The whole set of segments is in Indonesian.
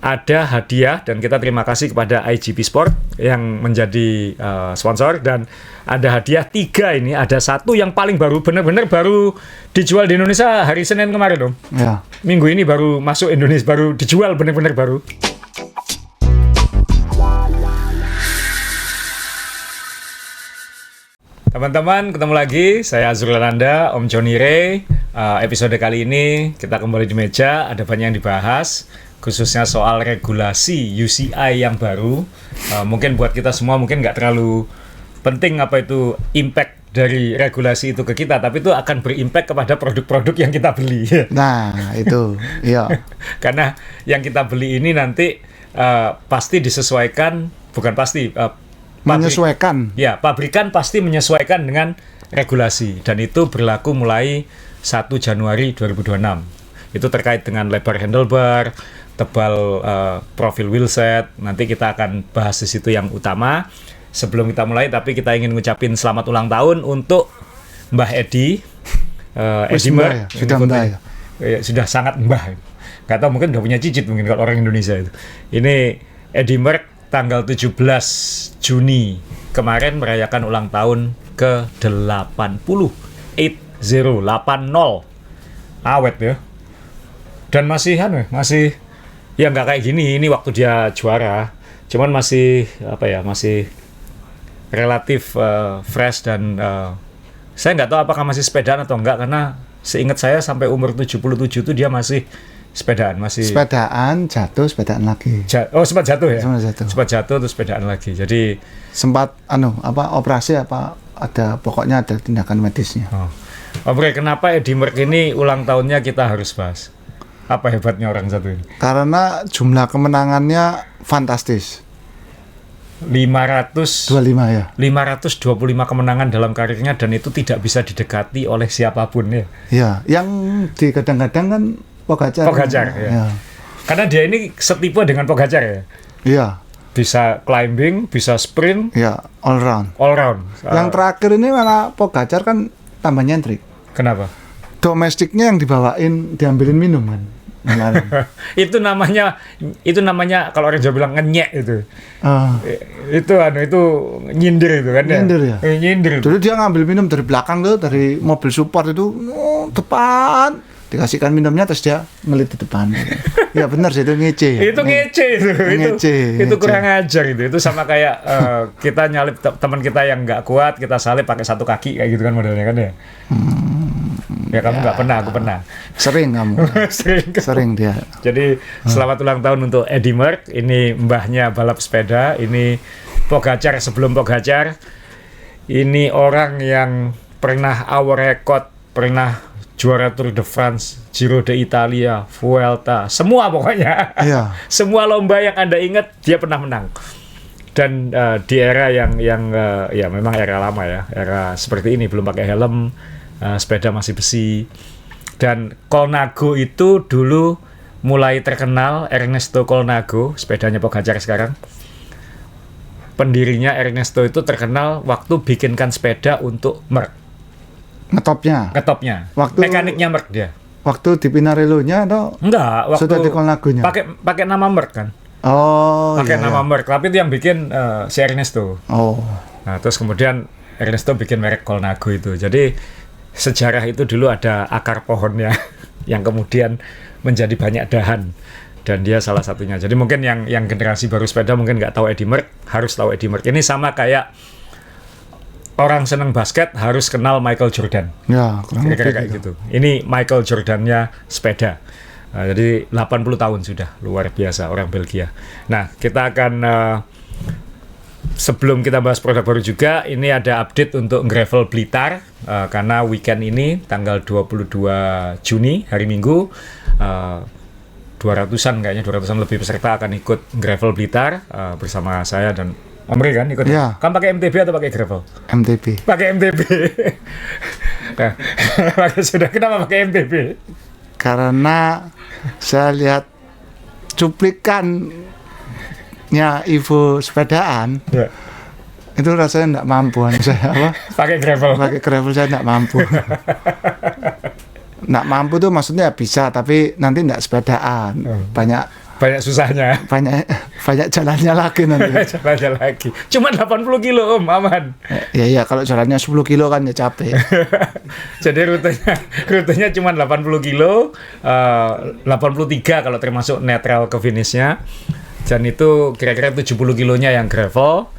ada hadiah dan kita terima kasih kepada IGP Sport yang menjadi sponsor, dan ada hadiah 3 ini. Ada 1 yang paling baru, benar-benar baru dijual di Indonesia hari Senin kemarin, Om. Ya. Minggu ini baru masuk Indonesia, baru dijual benar-benar baru. Teman-teman, ketemu lagi. Saya Azrul Ananda, Om Johnny Ray. Episode kali ini kita kembali di meja. Ada banyak yang dibahas, khususnya soal regulasi UCI yang baru. Mungkin buat kita semua mungkin nggak terlalu penting apa itu impact dari regulasi itu ke kita, tapi itu akan berimpact kepada produk-produk yang kita beli. Nah, itu, iya. Karena yang kita beli ini nanti pasti disesuaikan, bukan pasti, menyesuaikan. Ya, pabrikan pasti menyesuaikan dengan regulasi, dan itu berlaku mulai 1 Januari 2026. Itu terkait dengan lebar handlebar, tebal profil wheelset. Nanti kita akan bahas di situ yang utama. Sebelum kita mulai, tapi kita ingin ngucapin selamat ulang tahun untuk Mbah Edi. Edi Merck. Ya? Sudah mbah ya? Ya, sudah sangat mbah. Nggak tahu, mungkin udah punya cicit mungkin kalau orang Indonesia itu. Ini Edi Merck tanggal 17 Juni kemarin merayakan ulang tahun ke-80. 80. Awet ya. Dan masih ya nggak kayak gini, ini waktu dia juara. Cuman masih masih relatif fresh, dan saya nggak tahu apakah masih sepedaan atau enggak, karena seingat saya sampai umur 77 itu dia masih sepedaan, jatuh, sepedaan lagi. Sempat jatuh ya? Sempat jatuh terus sepedaan lagi. Jadi sempat operasi ada pokoknya ada tindakan medisnya. Oke, kenapa Edi Merck ini ulang tahunnya kita harus bahas? Apa hebatnya orang satu ini? Karena jumlah kemenangannya fantastis. 525 kemenangan dalam karirnya, dan itu tidak bisa didekati oleh siapapun ya. Ya, yang digadang-gadang kan Pogacar ya. Karena dia ini setipe dengan Pogacar ya. Iya. Bisa climbing, bisa sprint. Ya, all round. Yang terakhir ini malah Pogacar kan tambah nyentrik. Kenapa? Domestiknya yang diambilin minum kan. itu namanya kalau orang Jawa bilang ngenyek itu. Itu nyindir itu kan ya. Nyindir. Dulu dia ngambil minum dari belakang tuh, dari mobil support itu, depan. Dikasihkan minumnya terus dia ngelit di depan. Ya benar sih, itu ngece ya. Itu ngece itu kurang ajar itu. Itu sama kayak kita nyalip teman kita yang nggak kuat, kita salip pakai satu kaki kayak gitu kan modelnya kan ya. Ya kamu nggak pernah, aku pernah. Sering kamu. Sering dia. Jadi selamat ulang tahun untuk Edi Merck. Ini mbahnya balap sepeda. Ini Pogacar sebelum Pogacar. Ini orang yang pernah our record, pernah juara Tour de France, Giro d'Italia, Vuelta, semua pokoknya. Iya. Semua lomba yang Anda ingat dia pernah menang. Dan di era yang ya memang era lama ya, era seperti ini, belum pakai helm, sepeda masih besi. Dan Colnago itu dulu mulai terkenal, Ernesto Colnago, sepedanya Pogacar sekarang. Pendirinya Ernesto itu terkenal waktu bikinkan sepeda untuk Merck. Ngetopnya. Mekaniknya Merck dia. Waktu di Pinarello-nya atau? Enggak, waktu sudah di Colnago-nya. Pakai nama Merck kan. Pakai nama Merck, tapi itu yang bikin si Ernesto. Nah, terus kemudian Ernesto bikin merek Colnago itu. Jadi sejarah itu dulu ada akar pohonnya yang kemudian menjadi banyak dahan, dan dia salah satunya. Jadi mungkin yang generasi baru sepeda mungkin nggak tahu Edi Merck, harus tahu Edi Merck. Ini sama kayak orang senang basket harus kenal Michael Jordan. Ya, kira-kira kayak gitu. Ini Michael Jordannya sepeda. Jadi 80 tahun sudah, luar biasa orang Belgia. Nah, kita akan sebelum kita bahas produk baru juga, ini ada update untuk Gravel Blitar, karena weekend ini tanggal 22 Juni hari Minggu 200-an lebih peserta akan ikut Gravel Blitar bersama saya dan Om Ray kan ikut. Ya. Kamu pakai MTB atau pakai gravel? MTB. Pakai MTB. Nah, kenapa pakai MTB? Karena saya lihat cuplikannya Ivo sepedaan. Ya. Itu rasanya enggak mampu saya pakai gravel saya enggak mampu. Enggak mampu tuh maksudnya bisa, tapi nanti enggak sepedaan. Banyak banyak susahnya. Banyak jalannya lagi nanti. Jalannya lagi. Cuma 80 kilo Om, aman. Ya kalau jalannya 10 kilo kan ya capek. Jadi rutenya cuma 80 kilo, 83 kalau termasuk netral ke finishnya. Dan itu kira-kira 70 kilonya yang gravel.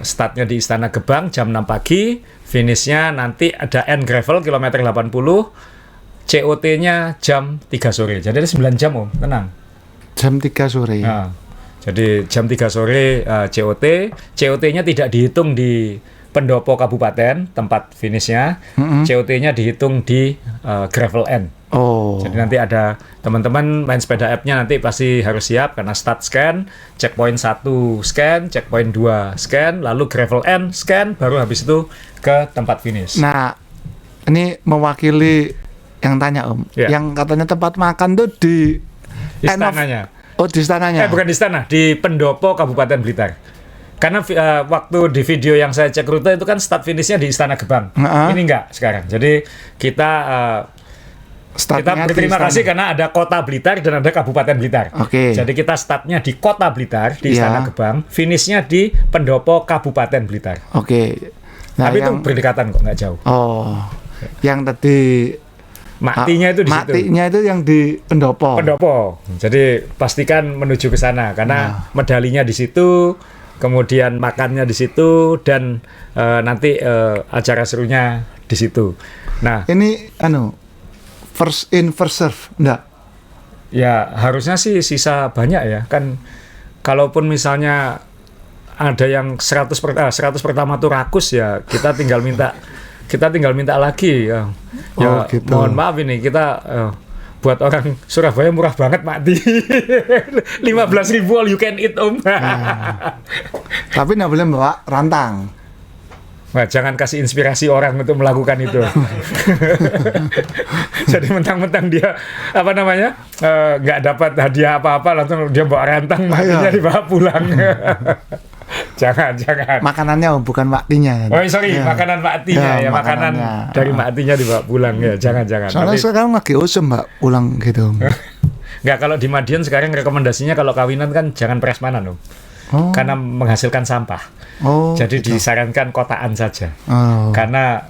Startnya di Istana Gebang jam 6 pagi, finishnya nanti ada end gravel kilometer 80, COT-nya jam 3 sore. Jadi ada 9 jam Om, tenang. Jam 3 sore. Nah, jadi jam 3 sore COT. COT-nya tidak dihitung di pendopo kabupaten tempat finishnya. COT-nya dihitung di gravel end. Oh. Jadi nanti ada teman-teman main sepeda app-nya nanti pasti harus siap karena start scan, checkpoint 1 scan, checkpoint 2 scan, lalu gravel end scan, baru habis itu ke tempat finish. Nah, ini mewakili yang tanya Om, yang katanya tempat makan tuh di istananya. Di istananya. Bukan di istana, di pendopo Kabupaten Blitar. Karena waktu di video yang saya cek rute itu kan start finishnya di Istana Gebang. Ini enggak sekarang. Jadi kita berterima kasih karena ada Kota Blitar dan ada Kabupaten Blitar. Jadi kita startnya di Kota Blitar di Istana Gebang, finishnya di pendopo Kabupaten Blitar. Nah, tapi itu berdekatan kok, nggak jauh. Yang tadi Maktinya itu di situ. Maktinya itu yang di pendopo. Jadi pastikan menuju ke sana karena medalinya di situ, kemudian makannya di situ, dan nanti acara serunya di situ. Nah, ini first in first serve, enggak? Ya harusnya sih sisa banyak ya kan. Kalaupun misalnya ada yang 100 pertama tuh rakus ya, kita tinggal minta lagi ya. Gitu. Mohon maaf ini kita buat orang Surabaya murah banget Makti. 15.000 all you can eat Om. Tapi nggak boleh bawa rantang. Nah, jangan kasih inspirasi orang untuk melakukan itu. Jadi mentang-mentang dia nggak dapat hadiah apa-apa langsung dia bawa rantang, Maktinya dibawa pulang. Jangan. Makanannya bukan Maktinya. Makanan Maktinya ya, makanan dari Maktinya dibawa pulang ya. Jangan. Soalnya sekarang lagi usum Mbak pulang gitu. Nggak, kalau di Madiun sekarang rekomendasinya kalau kawinan kan jangan prasmanan Om. Karena menghasilkan sampah. Jadi gitu. Disarankan kotaan saja. Karena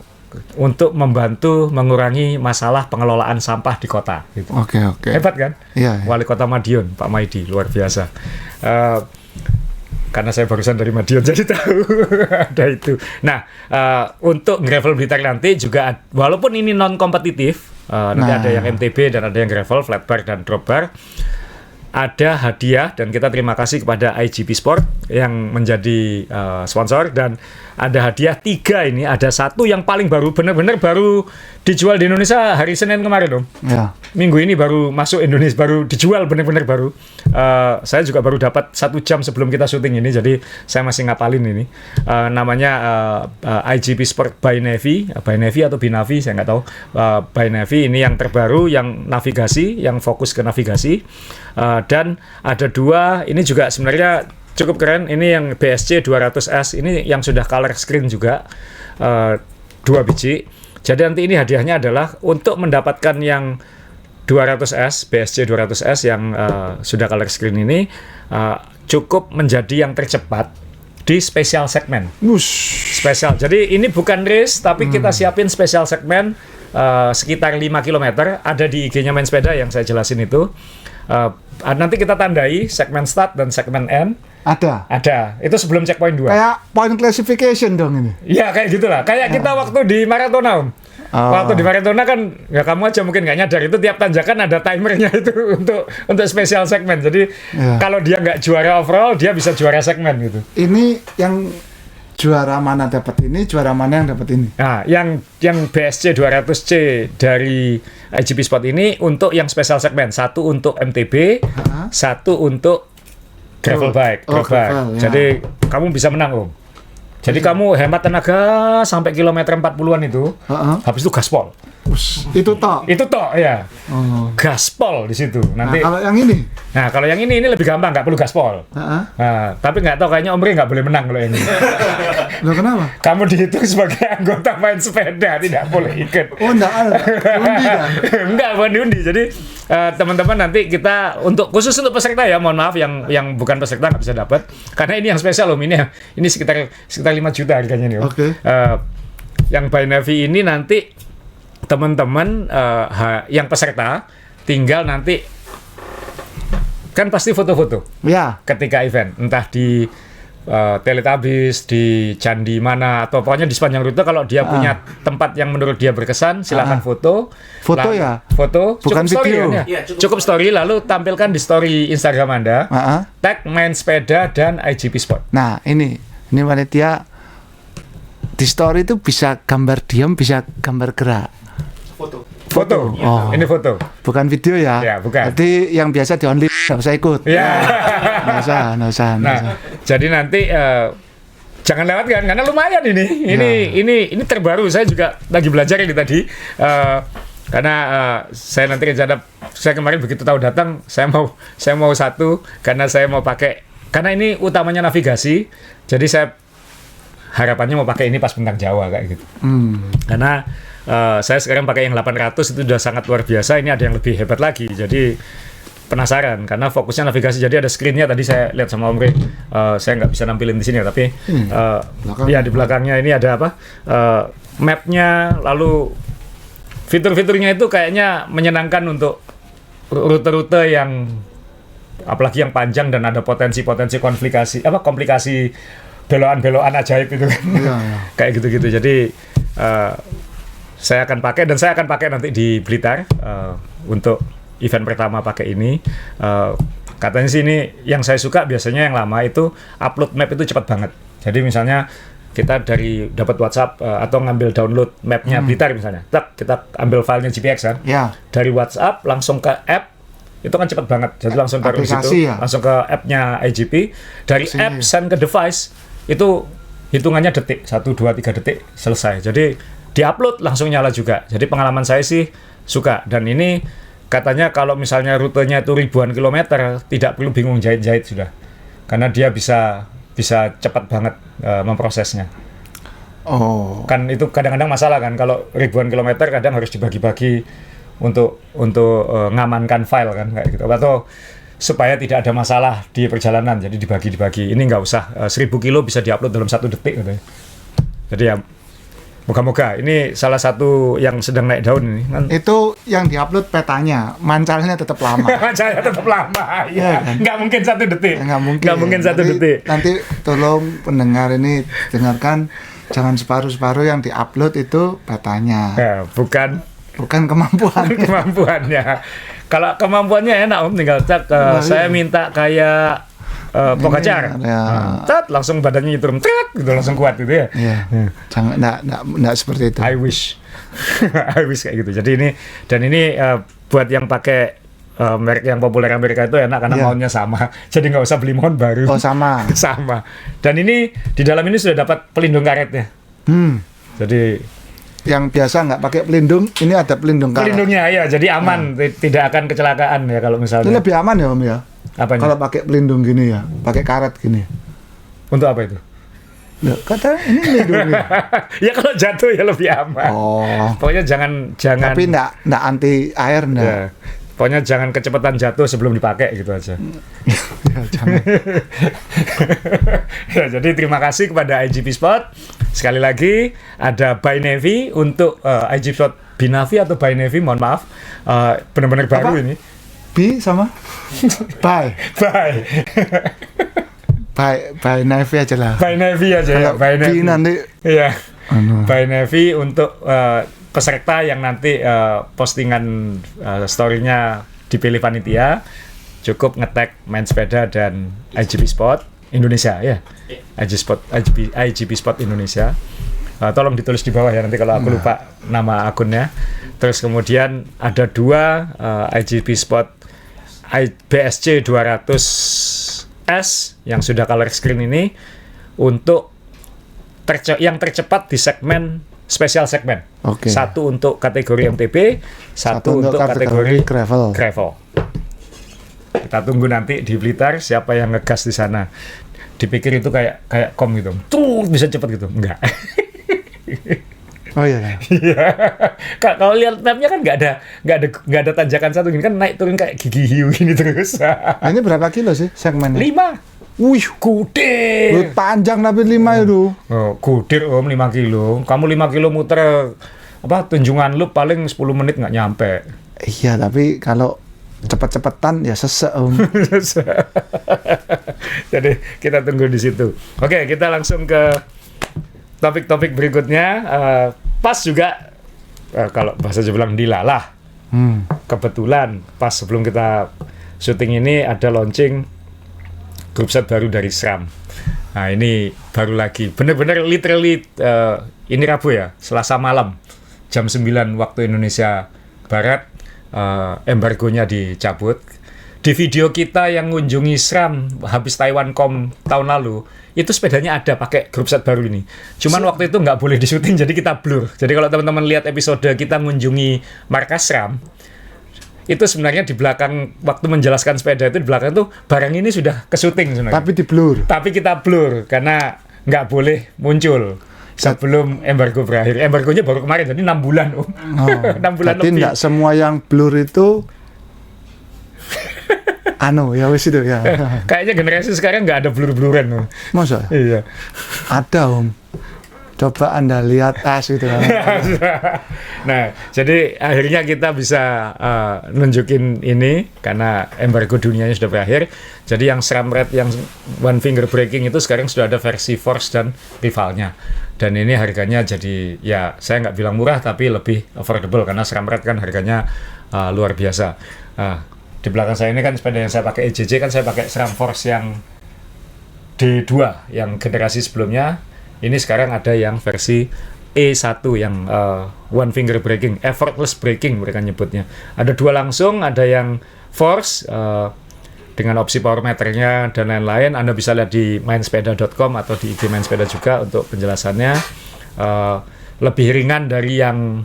untuk membantu mengurangi masalah pengelolaan sampah di kota. Gitu. Hebat kan? Iya. Wali Kota Madiun, Pak Maidi, luar biasa. Karena saya barusan dari Madiun jadi tahu ada itu. Nah, untuk gravel Blitar nanti juga walaupun ini non kompetitif, nanti ada yang MTB dan ada yang gravel, flat bar dan drop bar. Ada hadiah dan kita terima kasih kepada IGP Sport yang menjadi sponsor, dan ada hadiah 3 ini. Ada 1 yang paling baru, benar-benar baru dijual di Indonesia hari Senin kemarin Om. Ya. Minggu ini baru masuk Indonesia, baru dijual benar-benar baru. Saya juga baru dapat 1 jam sebelum kita syuting ini, jadi saya masih ngapalin ini. Namanya IGP Sport by Navy atau Binavi, saya nggak tahu. By Navy ini yang terbaru, yang navigasi, yang fokus ke navigasi. Dan ada 2, ini juga sebenarnya cukup keren. Ini yang BSC 200S, ini yang sudah color screen juga, 2 biji. Jadi nanti ini hadiahnya adalah untuk mendapatkan yang 200S, BSC 200S yang sudah color screen ini, cukup menjadi yang tercepat di special segmen. Spesial. Jadi ini bukan race, tapi kita siapin special segmen sekitar 5 km. Ada di IG-nya Main Sepeda yang saya jelasin itu. Nanti kita tandai segmen start dan segmen end. Ada. Itu sebelum checkpoint 2. Kayak point classification dong ini. Iya, kayak gitulah. Kayak kita waktu di Maratona, Om. Waktu di Maratona kan, ya kamu aja mungkin nggak nyadar, itu tiap tanjakan ada timernya itu untuk spesial segmen. Jadi kalau dia nggak juara overall, dia bisa juara segmen gitu. Ini yang juara mana dapat ini, juara mana yang dapat ini? Nah, yang BSC 200C dari IGP Sport ini untuk yang spesial segmen. 1 untuk MTB, 1 untuk gravel bike. Jadi kamu bisa menang Om. Jadi kamu hemat tenaga sampai kilometer 40-an itu, habis itu gaspol. Itu toh. Itu toh ya. Oh. Gaspol di situ. Nanti. Nah, kalau yang ini? Nah, kalau yang ini lebih gampang, nggak perlu gaspol. Nah, tapi nggak tahu kayaknya Om Rey nggak boleh menang kalau ini. Loh, kenapa? Kamu dihitung sebagai anggota main sepeda, tidak boleh ikut. Oh, enggak ada. Undi kan? Enggak, bukan diundi. Jadi teman-teman nanti kita khusus untuk peserta ya, mohon maaf yang bukan peserta nggak bisa dapat. Karena ini yang spesial Om, ini sekitar 5 juta harganya nih Om. Oke. Yang by Navy ini nanti teman-teman yang peserta tinggal nanti kan pasti foto-foto Ya. ketika event, entah di Teletubbies, di candi mana, atau pokoknya di sepanjang rute kalau dia punya tempat yang menurut dia berkesan, silakan foto. Foto ya? Foto, Bukan cukup story video. kan, ya? Cukup story, lalu tampilkan di story Instagram Anda, tag main sepeda dan IGP Sport. Nah, ini panitia di story itu bisa gambar diam, bisa gambar gerak. Foto. Oh. Ini foto. Bukan video ya? Ya, bukan. Berarti yang biasa di only nggak usah ikut. Ya. Nggak usah. Nah, jadi nanti jangan lewatkan karena lumayan ini terbaru. Saya juga lagi belajar ini tadi karena saya nanti rencana, saya kemarin begitu tahu datang saya mau satu karena saya mau pakai, karena ini utamanya navigasi, jadi saya harapannya mau pakai ini pas bentang Jawa kayak gitu. Karena saya sekarang pakai yang 800 itu sudah sangat luar biasa. Ini ada yang lebih hebat lagi. Jadi penasaran karena fokusnya navigasi. Jadi ada screen-nya tadi saya lihat sama Om Rey. Saya nggak bisa nampilin di sini tapi ya di belakangnya ini ada apa? Map-nya, lalu fitur-fiturnya itu kayaknya menyenangkan untuk rute-rute yang apalagi yang panjang dan ada potensi-potensi komplikasi belokan-belokan ajaib itu kan. Kayak gitu-gitu. Jadi saya akan pakai nanti di Blitar untuk event pertama pakai ini. Katanya sih ini yang saya suka biasanya yang lama itu upload map itu cepat banget. Jadi misalnya kita dapat WhatsApp atau ngambil download mapnya Blitar misalnya, kita ambil filenya GPX kan, dari WhatsApp langsung ke app itu kan cepat banget. Jadi langsung taruh di situ, langsung ke appnya IGP, dari app send ke device itu hitungannya detik, 1, 2, 3 detik selesai. Jadi diupload langsung nyala juga. Jadi pengalaman saya sih suka. Dan ini katanya kalau misalnya rutenya itu ribuan kilometer, tidak perlu bingung jahit-jahit sudah. Karena dia bisa cepat banget memprosesnya. Oh. Kan itu kadang-kadang masalah kan, kalau ribuan kilometer kadang harus dibagi-bagi untuk ngamankan file kan kayak gitu. Atau supaya tidak ada masalah di perjalanan, jadi dibagi. Ini nggak usah 1000 kilo bisa diupload dalam 1 detik gitu. Jadi ya moga-moga ini salah satu yang sedang naik daun ini kan. Itu yang diupload petanya, mancalnya tetap lama. Mancalnya tetap lama, ya kan? Nggak mungkin 1 detik. Nggak mungkin 1 detik. Nanti tolong pendengar ini dengarkan, jangan separuh-separuh yang diupload itu petanya. Ya, bukan kemampuannya. Kalau kemampuannya enak Om, tinggal cek saya minta kayak Pogacar, langsung badannya nyeturum, gitu langsung kuat gitu ya. Jangan, nggak seperti itu. I wish kayak gitu. Jadi ini buat yang pakai merek yang populer Amerika itu enak karena mountnya sama. Jadi nggak usah beli mount baru. Oh sama. Sama. Dan ini di dalam ini sudah dapat pelindung karetnya. Jadi yang biasa nggak pakai pelindung, ini ada pelindung karet. Pelindungnya ya, jadi aman, tidak akan kecelakaan ya kalau misalnya. Ini lebih aman ya Om ya. Apanya? Kalau pakai pelindung gini ya, pakai karet gini. Untuk apa itu? Loh, kata ini melindungi. Ya kalau jatuh ya lebih aman. Oh. Pokoknya jangan. Tapi nggak anti air nggak. Ya. Pokoknya jangan kecepatan jatuh sebelum dipakai gitu aja. Ya, jangan. Ya, jadi terima kasih kepada IGP Sport. Sekali lagi ada By Navy untuk IGP Sport Binavi atau By Navy, mohon maaf. Benar-benar baru ini. B sama? By Navy aja lah. By Navy aja ya. By Navy. Nanti. Iya. By Navy untuk peserta yang nanti postingan story-nya dipilih panitia, cukup nge-tag main sepeda dan IGP Sport Indonesia ya. IGP Sport Indonesia. Tolong ditulis di bawah ya nanti kalau aku lupa nama akunnya. Terus kemudian ada 2 IGP Sport BSC 200S yang sudah color screen ini untuk yang tercepat di segmen spesial segmen Oke. Satu untuk kategori MTB, satu untuk kategori gravel. Kita tunggu nanti di Blitar siapa yang ngegas di sana. Dipikir itu kayak kom gitu. Tuh bisa cepet gitu. Enggak. Oh iya. Iya. Kalau lihat mapnya kan nggak ada tanjakan satu gini kan naik turun kayak gigi hiu gini terus. Ini berapa kilo sih segmennya? 5. Wih, kudir. Panjang tapi 5 itu. Oh, kudir 5 kilo. Kamu 5 kilo muter Tunjungan Loop paling 10 menit nggak nyampe. Iya, tapi kalau cepet-cepetan ya sesek Jadi kita tunggu di situ. Oke, kita langsung ke topik-topik berikutnya. Pas juga kalau bahasa Jawa bilang dilalah. Kebetulan pas sebelum kita syuting ini ada launching grup set baru dari SRAM. Nah ini baru lagi, bener-bener literally ini Rabu ya, Selasa malam jam 9 waktu Indonesia Barat, embargonya dicabut. Di video kita yang ngunjungi SRAM habis TaiwanCom tahun lalu, itu sepedanya ada pakai grup set baru ini. Cuman waktu itu nggak boleh di-syuting, jadi kita blur. Jadi kalau teman-teman lihat episode kita mengunjungi markas SRAM, itu sebenarnya di belakang, waktu menjelaskan sepeda itu di belakang tuh barang ini sudah ke syuting sebenarnya. Tapi di blur. Tapi kita blur, karena nggak boleh muncul sebelum embargo berakhir. Embargonya baru kemarin, jadi 6 bulan. 6 bulan tapi lebih. Nggak semua yang blur itu ya wis itu ya. Kayaknya generasi sekarang nggak ada blur-bluran. Masa? Iya. Ada coba Anda lihat gitu kan. Nah, jadi akhirnya kita bisa nunjukin ini karena embargo dunianya sudah berakhir. Jadi yang SRAM Red yang one finger braking itu sekarang sudah ada versi Force dan rivalnya. Dan ini harganya jadi ya saya nggak bilang murah tapi lebih affordable karena SRAM Red kan harganya luar biasa. Di belakang saya ini kan sepeda yang saya pakai EJJ, kan saya pakai SRAM Force yang D2 yang generasi sebelumnya. Ini sekarang ada yang versi E1 yang one finger braking, effortless braking mereka nyebutnya. Ada 2 langsung, ada yang Force dengan opsi power meternya dan lain-lain. Anda bisa lihat di mainsepeda.com atau di IG Mainsepeda juga untuk penjelasannya. Lebih ringan dari yang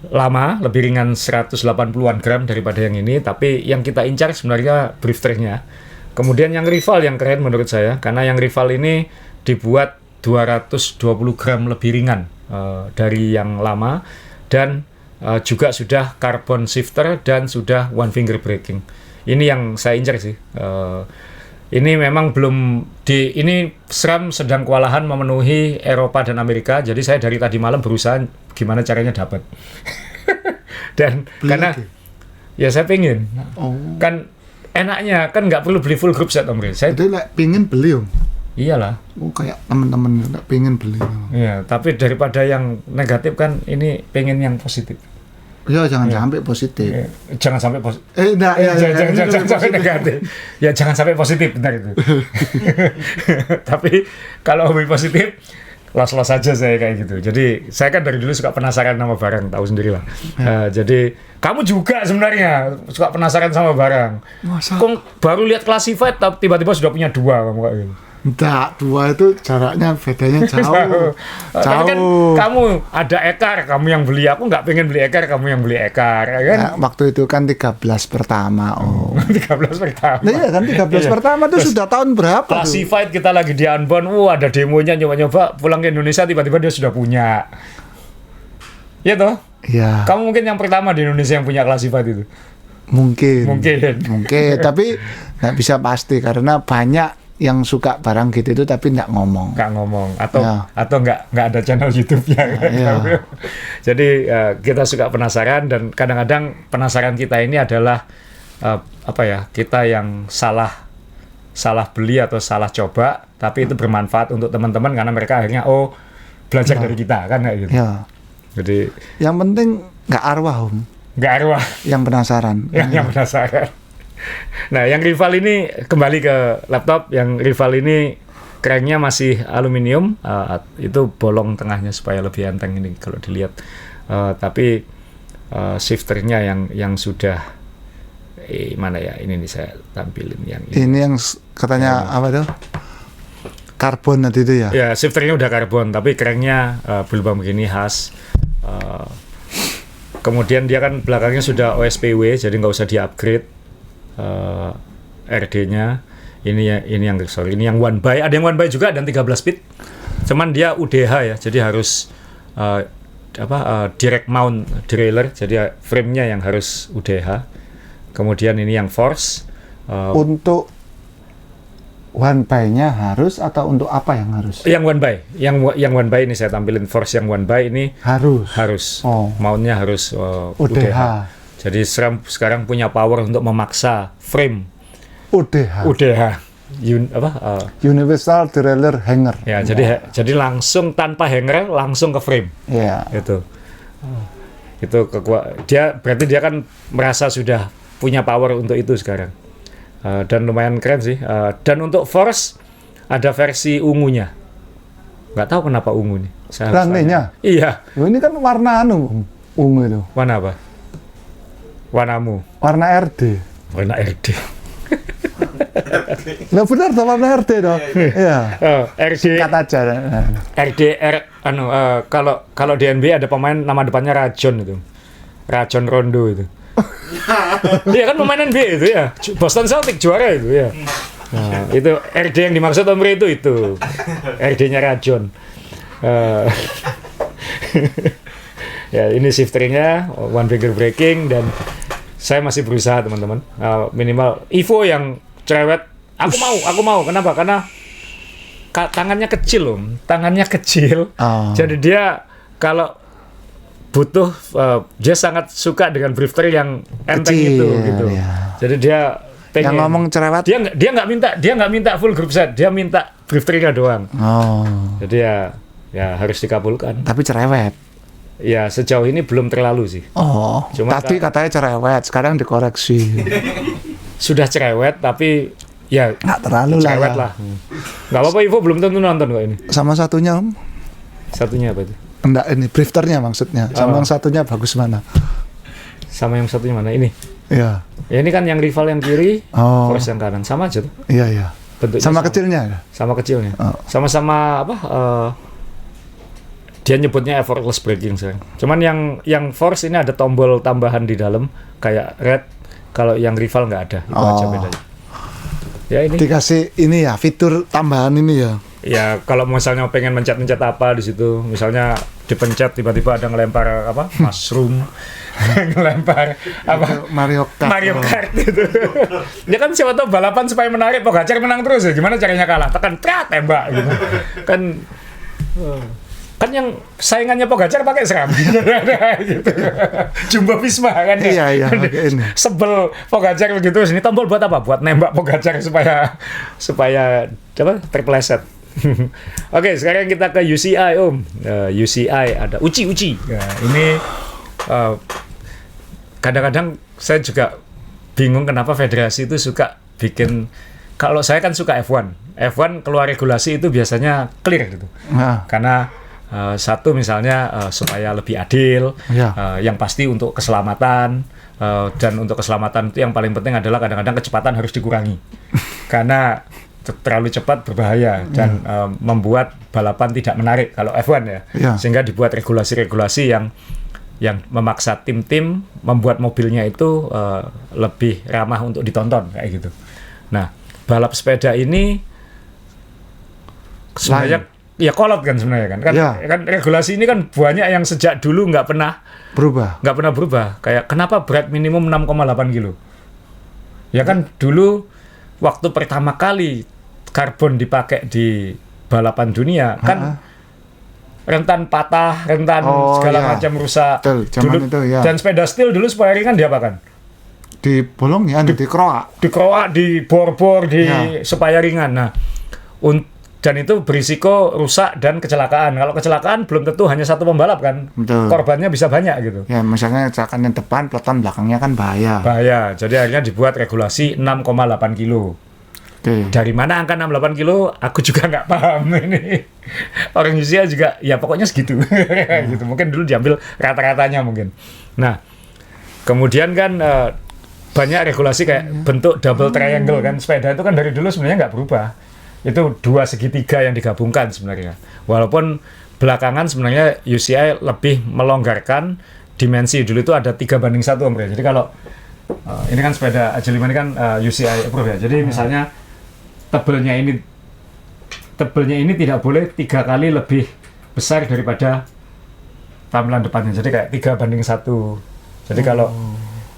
lama, lebih ringan 180-an gram daripada yang ini, tapi yang kita incar sebenarnya driftnya. Kemudian yang rival yang keren menurut saya, karena yang rival ini dibuat 220 gram lebih ringan dari yang lama, dan juga sudah carbon shifter dan sudah one finger braking. Ini yang saya incar sih. Ini memang belum ini SRAM sedang kewalahan memenuhi Eropa dan Amerika, jadi saya dari tadi malam berusaha gimana caranya dapat. Dan beli karena lagi? Ya saya pengen. Kan enaknya kan nggak perlu beli full group set saya itu pengen beli iyalah. Kayak teman-teman nggak pengen beli. Iya, tapi daripada yang negatif kan ini pengen yang positif. Ya jangan sampai positif. Jangan sampai positif. Jangan sampai negatif. Ya jangan sampai positif, benar itu. Tapi kalau hobi positif, los-los aja saya kayak gitu. Jadi saya kan dari dulu suka penasaran sama barang, tahu sendirilah. Jadi kamu juga sebenarnya suka penasaran sama barang. Masa? Kok baru lihat classified tiba-tiba sudah punya 2 kamu kayak gitu. Enggak, 2 itu jaraknya bedanya jauh. Tapi kan kamu ada ekar, kamu yang beli. Aku nggak pengen beli ekar, kamu yang beli ekar, ya kan? Nah, waktu itu kan 13 pertama. 13 pertama. Nah, iya kan 13 pertama itu sudah tahun berapa? Classified tuh? Kita lagi di Unbound, ada demonya nyoba-nyoba pulang ke Indonesia tiba-tiba dia sudah punya. Iya toh? Iya. Kamu mungkin yang pertama di Indonesia yang punya classified itu. Mungkin. Tapi nggak bisa pasti karena banyak yang suka barang gitu itu tapi nggak ngomong atau nggak ada channel YouTube-nya Jadi kita suka penasaran, dan kadang-kadang penasaran kita ini adalah kita yang salah beli atau salah coba, tapi itu bermanfaat untuk teman-teman karena mereka akhirnya belajar dari kita kan kayak gitu. Jadi yang penting nggak arwah yang penasaran. Yang penasaran. Nah, yang rival ini kembali ke laptop. Yang rival ini cranknya masih aluminium, itu bolong tengahnya supaya lebih enteng ini kalau dilihat. Tapi shifternya yang sudah mana ya? Ini nih saya tampilin yang ini. Ini yang katanya apa tuh? Karbon nanti itu ya? Ya, shifternya udah karbon, tapi cranknya belum begini khas. Kemudian dia kan belakangnya sudah OSPW, jadi nggak usah di-upgrade RD-nya. Ini yang one by. Ada yang one by juga dan 13 speed. Cuman dia UDH ya, jadi harus direct mount derailleur, jadi frame-nya yang harus UDH. Kemudian ini yang force. Untuk one by-nya harus atau untuk apa yang harus? Yang one by, yang one by ini saya tampilin force yang one by ini harus. Mount-nya harus UDH. Jadi SRAM sekarang punya power untuk memaksa frame UDH. Universal Derailleur Hanger. Ya, jadi langsung tanpa hanger langsung ke frame. Iya. Itu berarti dia kan merasa sudah punya power untuk itu sekarang. Dan lumayan keren sih. Dan untuk force ada versi ungunya. Nggak tahu kenapa ungu nih. Ranenya? Iya. Ini kan warna ungu itu. Warna apa? Warnamu? Warna RD. Warna RD. Nah benar tuh warna RD dong. Iya. RD. Singkat aja. RDR kalau di NBA ada pemain nama depannya Rajon itu. Rajon Rondo itu. Iya kan pemain NBA itu ya. Boston Celtics juara itu ya. Nah, itu RD yang dimaksud Omri itu. RD-nya Rajon. Ya ini shifternya one finger braking dan saya masih berusaha teman-teman, minimal Evo yang cerewet. Aku mau. Kenapa? Karena tangannya kecil loh, Jadi dia kalau butuh, dia sangat suka dengan drifter yang enteng itu, gitu. Ya. Jadi dia pengen. Yang ngomong cerewet. Dia nggak minta full group set, dia minta drifternya doang. Jadi ya harus dikabulkan. Tapi cerewet. Ya sejauh ini belum terlalu sih. Cuma tadi katanya cerewet, sekarang dikoreksi. Sudah cerewet tapi ya nggak terlalu cerewet lah. Nggak apa-apa, Ivo belum tentu nonton kok ini. Sama satunya Om? Satunya apa itu? Enggak, ini drifternya maksudnya. Sama yang satunya bagus mana? Sama yang satunya mana? Ini? Iya. Ya ini kan yang rival yang kiri, force yang kanan, sama aja tuh. Iya. Bentuknya sama kecilnya? Sama kecilnya. Sama-sama apa? Dia nyebutnya effortless braking sekarang. Cuman yang force ini ada tombol tambahan di dalam kayak red. Kalau yang rival nggak ada. Itu aja bedanya. Ya ini. Dikasih ini ya fitur tambahan ini ya. Ya kalau misalnya pengen mencet-mencet apa di situ, misalnya dipencet tiba-tiba ada ngelempar apa mushroom, ngelempar apa Mario Kart gitu. Dia kan siapa tahu balapan supaya menarik, Pogacar menang terus ya. Gimana caranya kalah? Tekan tembak gitu. Kan yang saingannya Pogacar pakai SRAM gitu. Jumbo Visma kan ya. Iya. Sebel Pogacar begitu. Ini tombol buat apa? Buat nembak Pogacar supaya terpeleset. Oke, sekarang kita ke UCI Om. UCI ada Uci. Nah, ini kadang-kadang saya juga bingung kenapa federasi itu suka bikin. Kalau saya kan suka F1 keluar regulasi itu biasanya clear gitu. Karena satu misalnya supaya lebih adil, yang pasti untuk keselamatan, dan untuk keselamatan itu yang paling penting adalah kadang-kadang kecepatan harus dikurangi karena terlalu cepat berbahaya dan membuat balapan tidak menarik kalau F1 ya. Sehingga dibuat regulasi-regulasi yang memaksa tim-tim membuat mobilnya itu lebih ramah untuk ditonton kayak gitu. Nah, balap sepeda ini sebenarnya ya kolot kan sebenarnya kan regulasi ini kan banyak yang sejak dulu nggak pernah berubah. Kayak kenapa berat minimum 6,8 kilo? Ya kan dulu waktu pertama kali karbon dipakai di balapan dunia kan rentan patah, segala macam rusak. Dulu, itu, dan sepeda steel dulu supaya ringan diapakan? Dibolong ya, dikeroak, dibor-bor, supaya ringan. Nah, dan itu berisiko rusak dan kecelakaan. Kalau kecelakaan belum tentu hanya satu pembalap kan. Betul. Korbannya bisa banyak gitu. Ya, misalnya kecelakaan yang depan, peloton belakangnya kan bahaya. Jadi akhirnya dibuat regulasi 6,8 kilo. Dari mana angka 68 kilo? Aku juga nggak paham ini. Orang Indonesia juga, ya pokoknya segitu. Gitu. Mungkin dulu diambil rata-ratanya mungkin. Nah, kemudian kan banyak regulasi kayak bentuk double triangle kan. Sepeda itu kan dari dulu sebenarnya nggak berubah. Itu dua segitiga yang digabungkan sebenarnya. Walaupun belakangan sebenarnya UCI lebih melonggarkan dimensi. Dulu itu ada 3:1 Om Bre. Jadi kalau ini kan sepeda AJ5 ini kan UCI approve ya. Jadi misalnya tebelnya ini tidak boleh 3 kali lebih besar daripada tampilan depannya. Jadi kayak 3:1. Jadi kalau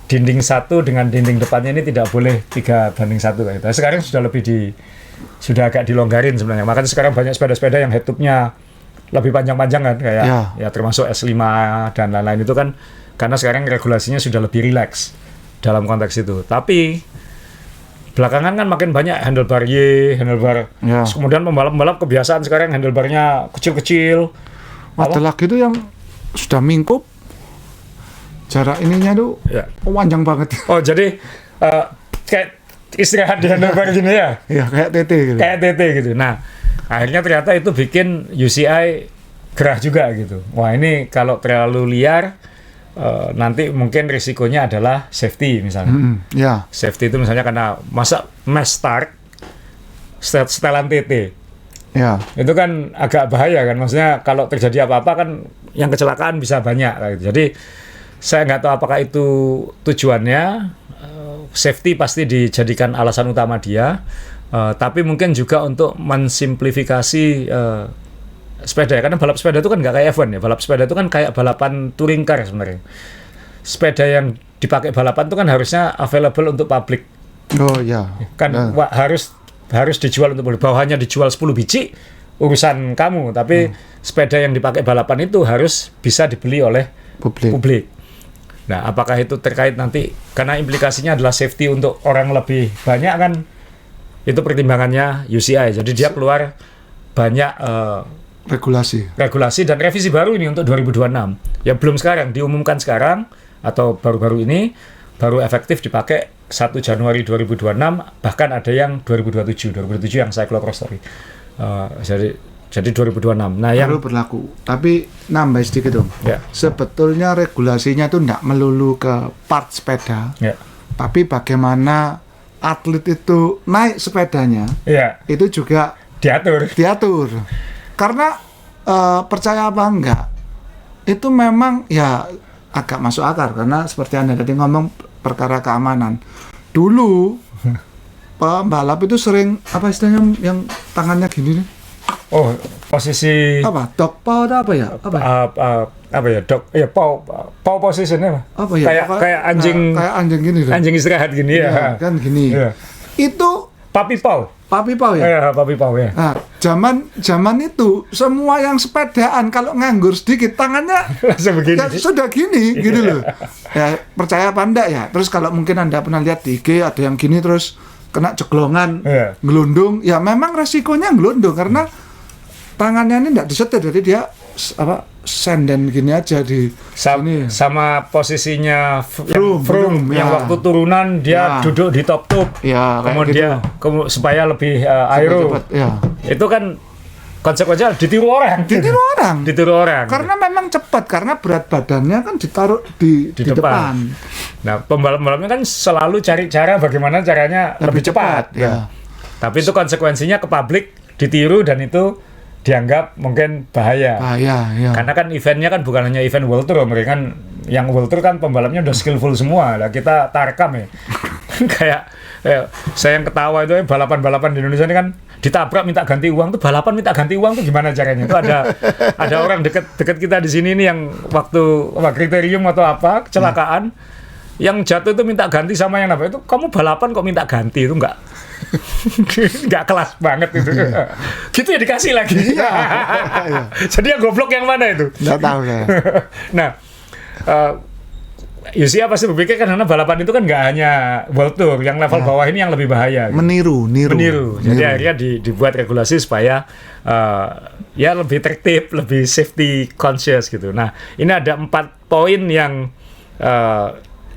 dinding satu dengan dinding depannya ini tidak boleh 3:1 kayak gitu. Sekarang sudah agak dilonggarin sebenarnya. Makanya sekarang banyak sepeda-sepeda yang head-tube-nya lebih panjang-panjang kan, kayak ya termasuk S5 dan lain-lain itu kan, karena sekarang regulasinya sudah lebih rileks dalam konteks itu. Tapi belakangan kan makin banyak handlebar handlebar. Kemudian pembalap-pembalap kebiasaan sekarang handlebarnya kecil-kecil. Ada lagi tuh yang sudah mingkup, jarak ininya tuh panjang banget. Oh jadi kayak istirahat di handlebar gini ya? Iya, kayak TT gitu. Kayak TT gitu. Nah, akhirnya ternyata itu bikin UCI gerah juga gitu. Wah ini kalau terlalu liar, nanti mungkin risikonya adalah safety misalnya. Safety itu misalnya karena masa mass start, setelan TT. Itu kan agak bahaya kan. Maksudnya kalau terjadi apa-apa kan yang kecelakaan bisa banyak. Gitu. Jadi saya nggak tahu apakah itu tujuannya. Safety pasti dijadikan alasan utama dia, tapi mungkin juga untuk mensimplifikasi sepeda ya. Karena balap sepeda itu kan nggak kayak F1 ya. Balap sepeda itu kan kayak balapan touring car sebenarnya. Sepeda yang dipakai balapan itu kan harusnya available untuk publik. Oh ya. Kan harus dijual untuk publik. Bawahannya dijual 10 biji urusan kamu, tapi sepeda yang dipakai balapan itu harus bisa dibeli oleh publik. Nah, apakah itu terkait nanti, karena implikasinya adalah safety untuk orang lebih banyak kan, itu pertimbangannya UCI. Jadi dia keluar banyak regulasi dan revisi baru ini untuk 2026. Ya belum sekarang, diumumkan sekarang atau baru-baru ini, baru efektif dipakai 1 Januari 2026, bahkan ada yang 2027 yang cyclocross tadi. Jadi 2026. Nah, baru berlaku. Tapi nambah sedikit dong. Sebetulnya regulasinya itu tidak melulu ke part sepeda. Tapi bagaimana atlet itu naik sepedanya. Itu juga diatur. Karena percaya apa enggak, itu memang ya agak masuk akal. Karena seperti Anda tadi ngomong perkara keamanan. Dulu pembalap itu sering apa istilahnya yang tangannya gini nih. Oh, posisi apa? Dogpaw atau apa ya? Apa ya? Paw positionnya apa ya? Kayak anjing. Kayak anjing gini. Anjing istirahat gini ya. Kan gini. Itu puppy paw ya. Puppy paw ya. Nah, zaman itu semua yang sepedaan kalau nganggur sedikit tangannya langsung begini. Ya, sudah gini gitu loh. Ya, percaya apa enggak ya? Terus kalau mungkin Anda pernah lihat di IG ada yang gini terus kena ceglongan, ngelundung, ya memang resikonya ngelundung karena tangannya ini tidak disetir, jadi dia senden gini aja di sini. Sama posisinya Froome yang waktu turunan dia duduk di top kemudian gitu. Supaya lebih aero. Itu kan konsekuensinya ditiru orang. Karena memang cepat, karena berat badannya kan ditaruh di depan. Nah, pembalap-pembalapnya kan selalu cari cara bagaimana caranya lebih cepat. Tapi itu konsekuensinya ke publik ditiru dan itu dianggap mungkin bahaya. Karena kan eventnya kan bukan hanya event World Tour, mereka kan yang World Tour kan pembalapnya udah skillful semua. Lah kita tarkam ya. Kayak saya yang ketawa itu balapan-balapan di Indonesia ini kan ditabrak minta ganti uang tuh, balapan minta ganti uang tuh gimana caranya? Itu ada orang dekat kita di sini nih yang waktu kriterium atau apa kecelakaan yang jatuh itu minta ganti sama yang apa itu, kamu balapan kok minta ganti, itu enggak kelas banget itu. Gitu ya dikasih lagi. Jadi yang goblok yang mana itu? Nggak tahu saya. Nah, UCI pasti berpikir kan karena balapan itu kan nggak hanya World Tour, yang level bawah ini yang lebih bahaya. Gitu. Meniru. Jadi akhirnya dibuat regulasi supaya ya lebih tertib, lebih safety conscious gitu. Nah, ini ada 4 poin yang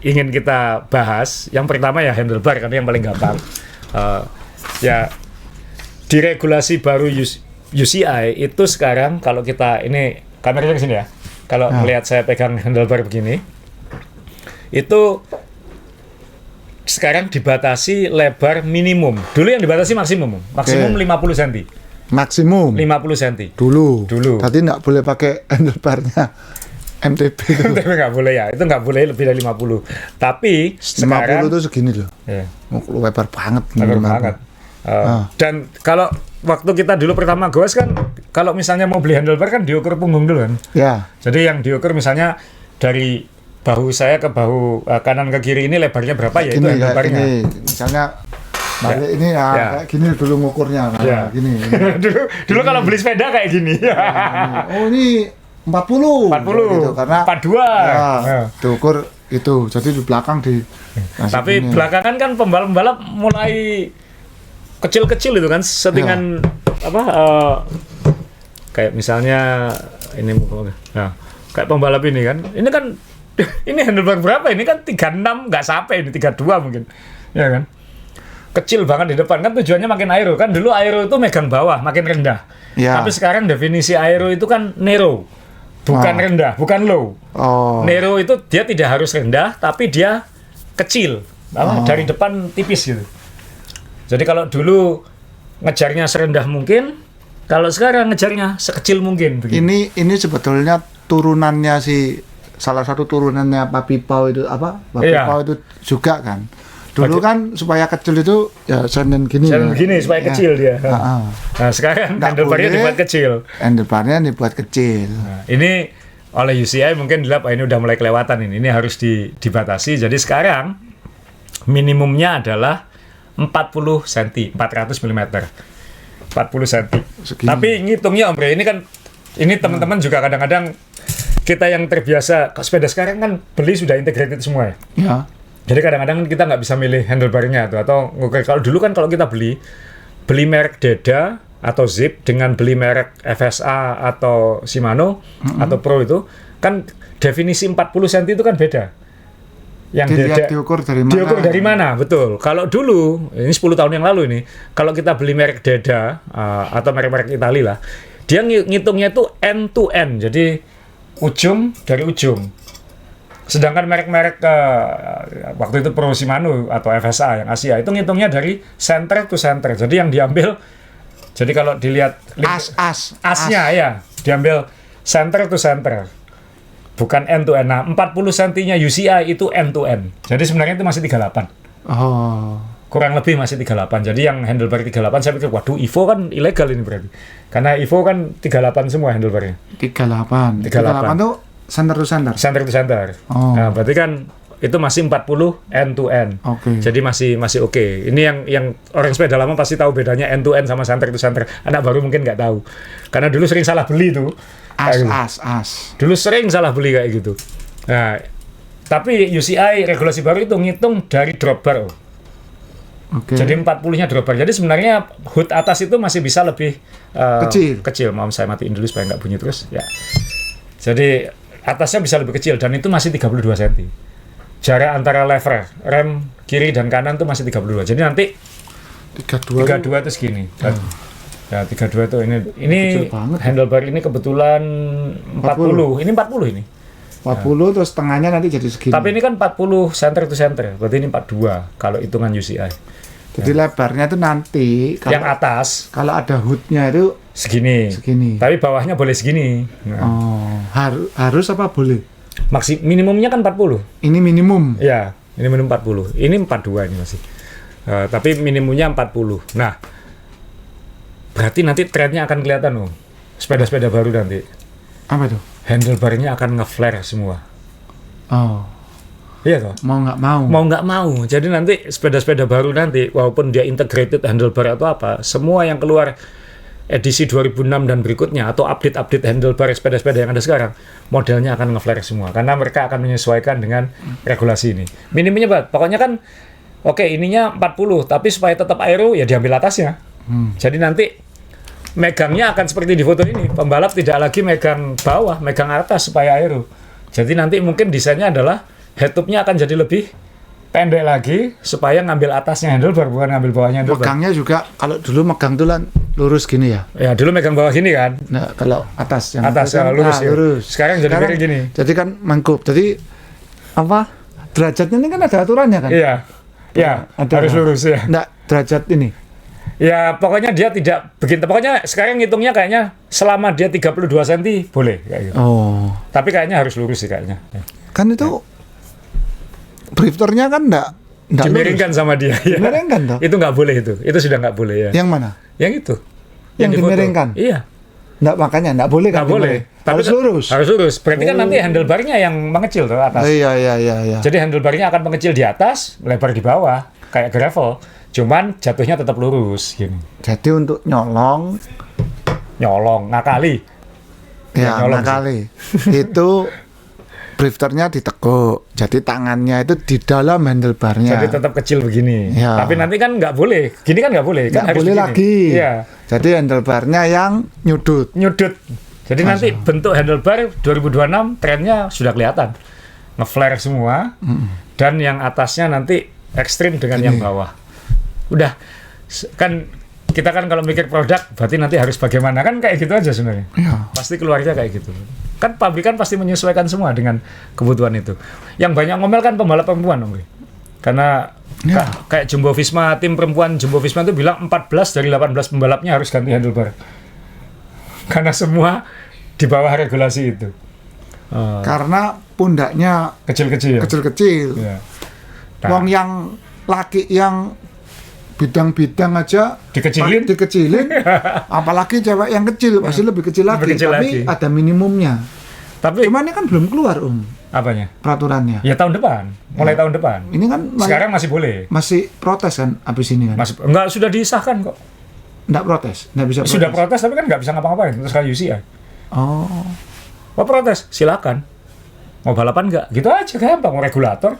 ingin kita bahas. Yang pertama ya handlebar, karena yang paling gampang. Ya di regulasi baru UCI itu sekarang kalau kita ini kameranya ke sini ya. Kalau melihat saya pegang handlebar begini, itu sekarang dibatasi lebar minimum. Dulu yang dibatasi maksimum 50 cm. Maksimum 50 cm. Dulu. Tadi nggak boleh pakai handlebarnya MTB itu. MTB nggak boleh ya. Itu nggak boleh lebih dari 50. Tapi 50 sekarang itu segini loh. Iya. Lebar banget. Lebar banget. Dan kalau waktu kita dulu pertama goes kan, kalau misalnya mau beli handlebar kan diukur punggung dulu kan. Ya. Jadi yang diukur misalnya dari bahu saya ke bahu kanan ke kiri ini lebarnya berapa ya, itu handlebarnya. Ini misalnya balik ini kayak gini dulu ngukurnya. Gini. dulu kalau beli sepeda kayak gini. Oh ini 40 gitu, karena 42 diukur itu. Jadi di belakang tapi gini. Belakangan kan pembalap-pembalap mulai kecil-kecil itu kan settingan kayak misalnya ini kayak pembalap ini kan ini handlebar berapa ini kan 36 nggak sampai, ini 32 mungkin ya kan, kecil banget di depan kan, tujuannya makin aero kan. Dulu aero itu megang bawah makin rendah tapi sekarang definisi aero itu kan narrow, bukan rendah, bukan low. Narrow itu dia tidak harus rendah tapi dia kecil dari depan tipis gitu. Jadi kalau dulu ngejarnya serendah mungkin, kalau sekarang ngejarnya sekecil mungkin begitu. Ini sebetulnya turunannya salah satu turunannya Papi Pau itu Papi Pau itu juga kan. Dulu kan supaya kecil itu ya senden gini supaya kecil dia. Nah, sekarang handlebarnya dibuat kecil. Handlebarnya dibuat kecil. Nah, ini oleh UCI mungkin dilihat ini udah mulai kelewatan ini harus dibatasi. Jadi sekarang minimumnya adalah 40 cm, 400 mm. 40 cm. Tapi ngitungnya Om Bre, ini teman-teman juga kadang-kadang kita yang terbiasa sepeda sekarang kan beli sudah integrated semua ya. Jadi kadang-kadang kita nggak bisa milih handlebarnya atau kalau dulu kan kalau kita beli merek Deda atau Zip dengan beli merek FSA atau Shimano atau Pro itu kan definisi 40 cm itu kan beda. Yang diukur dari mana? Betul. Kalau dulu ini 10 tahun yang lalu ini, kalau kita beli merek Deda atau merek-merek Itali lah, dia ngitungnya itu end to end. Jadi ujung dari ujung. Sedangkan merek-merek waktu itu Pro, Shimano atau FSA yang Asia itu ngitungnya dari center to center. Jadi yang diambil, jadi kalau dilihat asnya ya diambil center to center, bukan end to end. Nah 40 cm-nya UCI itu end to end. Jadi sebenarnya itu masih 38. Kurang lebih masih 38. Jadi yang handlebar 38 saya pikir waduh Evo kan ilegal ini berarti. Karena Evo kan 38 semua handlebarnya. 38 tuh center to center. Center to center. Nah, berarti kan itu masih 40 end to end. Jadi masih oke. Ini yang orang sepeda lama pasti tahu bedanya end to end sama center to center. Anak baru mungkin nggak tahu. Karena dulu sering salah beli tuh. Dulu sering salah beli kayak gitu. Nah, tapi UCI regulasi baru itu ngitung dari drop bar. Jadi 40-nya drop bar. Jadi sebenarnya hood atas itu masih bisa lebih kecil. Mau saya matiin dulu supaya nggak bunyi terus. Ya. Jadi atasnya bisa lebih kecil dan itu masih 32 cm. Jarak antara lever, rem kiri dan kanan itu masih 32. Jadi nanti 32 itu segini. Ya 32 itu ini handlebar ini kebetulan 40. Ini 40 ini. 40 terus tengahnya nanti jadi segini. Tapi ini kan 40 center to center. Berarti ini 42 kalau hitungan UCI. Jadi lebarnya itu nanti yang atas kalau ada hoodnya itu segini. Tapi bawahnya boleh segini. Harus apa boleh? Minimumnya kan 40. Ini minimum. Ya, ini minimum 40. Ini 42 ini masih. Tapi minimumnya 40. Nah, berarti nanti trennya akan kelihatan sepeda-sepeda baru nanti. Apa itu? Handlebarnya akan nge-flare semua. Iya toh? Mau nggak mau. Jadi nanti sepeda-sepeda baru nanti, walaupun dia integrated handlebar atau apa, semua yang keluar edisi 2006 dan berikutnya atau update handlebar sepeda-sepeda yang ada sekarang, modelnya akan nge-flare semua. Karena mereka akan menyesuaikan dengan regulasi ini. Minimumnya pokoknya kan, ininya 40, tapi supaya tetap aero ya diambil atasnya. Jadi nanti megangnya akan seperti di foto ini. Pembalap tidak lagi megang bawah, megang atas supaya aero. Jadi nanti mungkin desainnya adalah head-tube-nya akan jadi lebih pendek lagi supaya ngambil atasnya handlebar bukan ngambil bawahnya handlebar. Megangnya juga kalau dulu megang tuh lurus gini ya. Ya dulu megang bawah gini kan. Nah kalau atas lurus. Sekarang jadi kayak gini. Jadi kan mangkup. Jadi derajatnya ini kan ada aturannya kan. Iya. Ya harus lurus ya. Nggak derajat ini. Ya pokoknya dia tidak begini. Pokoknya sekarang ngitungnya kayaknya selama dia 32 cm boleh kayak gitu. Oh. Tapi kayaknya harus lurus sih kayaknya. Kan itu drifternya kan enggak dimiringkan sama dia. Ya. Dimiringkan toh? Itu nggak boleh itu. Itu sudah nggak boleh ya. Yang mana? Yang itu. Yang dimiringkan? Iya. Nggak, makanya nggak boleh kan? Nggak boleh. Tapi harus lurus. Harus lurus. Berarti kan nanti handlebarnya yang mengecil tuh atas. Iya. Jadi handlebarnya akan mengecil di atas, lebar di bawah, kayak gravel. Cuman jatuhnya tetap lurus gini. Jadi untuk nyolong, ngakali. Ya, ngakali. Itu drifternya ditekuk. Jadi tangannya itu di dalam handlebarnya. Jadi tetap kecil begini. Ya. Tapi nanti kan nggak boleh. Gini kan nggak boleh. Nggak kan boleh harus lagi. Iya. Jadi handlebarnya yang nyudut. Jadi nanti bentuk handlebar 2026 trennya sudah kelihatan. Nge-flare semua. Dan yang atasnya nanti ekstrim dengan yang bawah. Udah. Kan kita kan kalau mikir produk berarti nanti harus bagaimana, kan kayak gitu aja sebenarnya. Ya. Pasti keluarnya kayak gitu. Kan pabrikan pasti menyesuaikan semua dengan kebutuhan itu. Yang banyak ngomel kan pembalap perempuan, Om. Karena kayak Jumbo Visma, tim perempuan Jumbo Visma itu bilang 14 dari 18 pembalapnya harus ganti handlebar. Karena semua di bawah regulasi itu. Karena pundaknya Kecil-kecil. Ya. Nah, Wong yang laki yang bidang-bidang aja dikecilin. Apalagi cewek yang kecil pasti lebih kecil lagi. Tapi ada minimumnya. Tapi cuman ini kan belum keluar apanya? Peraturannya. Ya tahun depan, mulai tahun depan. Ini kan sekarang masih boleh. Masih protes kan abis ini kan? Enggak, sudah disahkan kok. Enggak protes, enggak bisa protes. Sudah protes tapi kan nggak bisa ngapa-ngapain terus kayak UCI. Oh. Mau protes, silakan. Mau balapan nggak? Gitu aja gampang, mau regulator.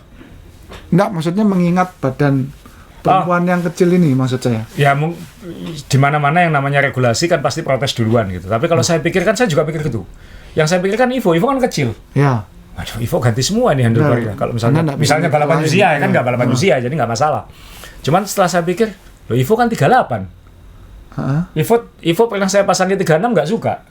Enggak, maksudnya mengingat badan perempuan yang kecil ini maksud saya. Ya di mana-mana yang namanya regulasi kan pasti protes duluan gitu. Tapi kalau saya pikirkan, saya juga pikir gitu. Yang saya pikirkan Ivo kan kecil. Ya. Aduh, Ivo ganti semua nih handlebarnya. Kalau misalnya balapan UCI kan nggak balapan UCI, jadi nggak masalah. Cuman setelah saya pikir, loh Ivo kan 38. Ivo pernah saya pasangi 36 nggak suka.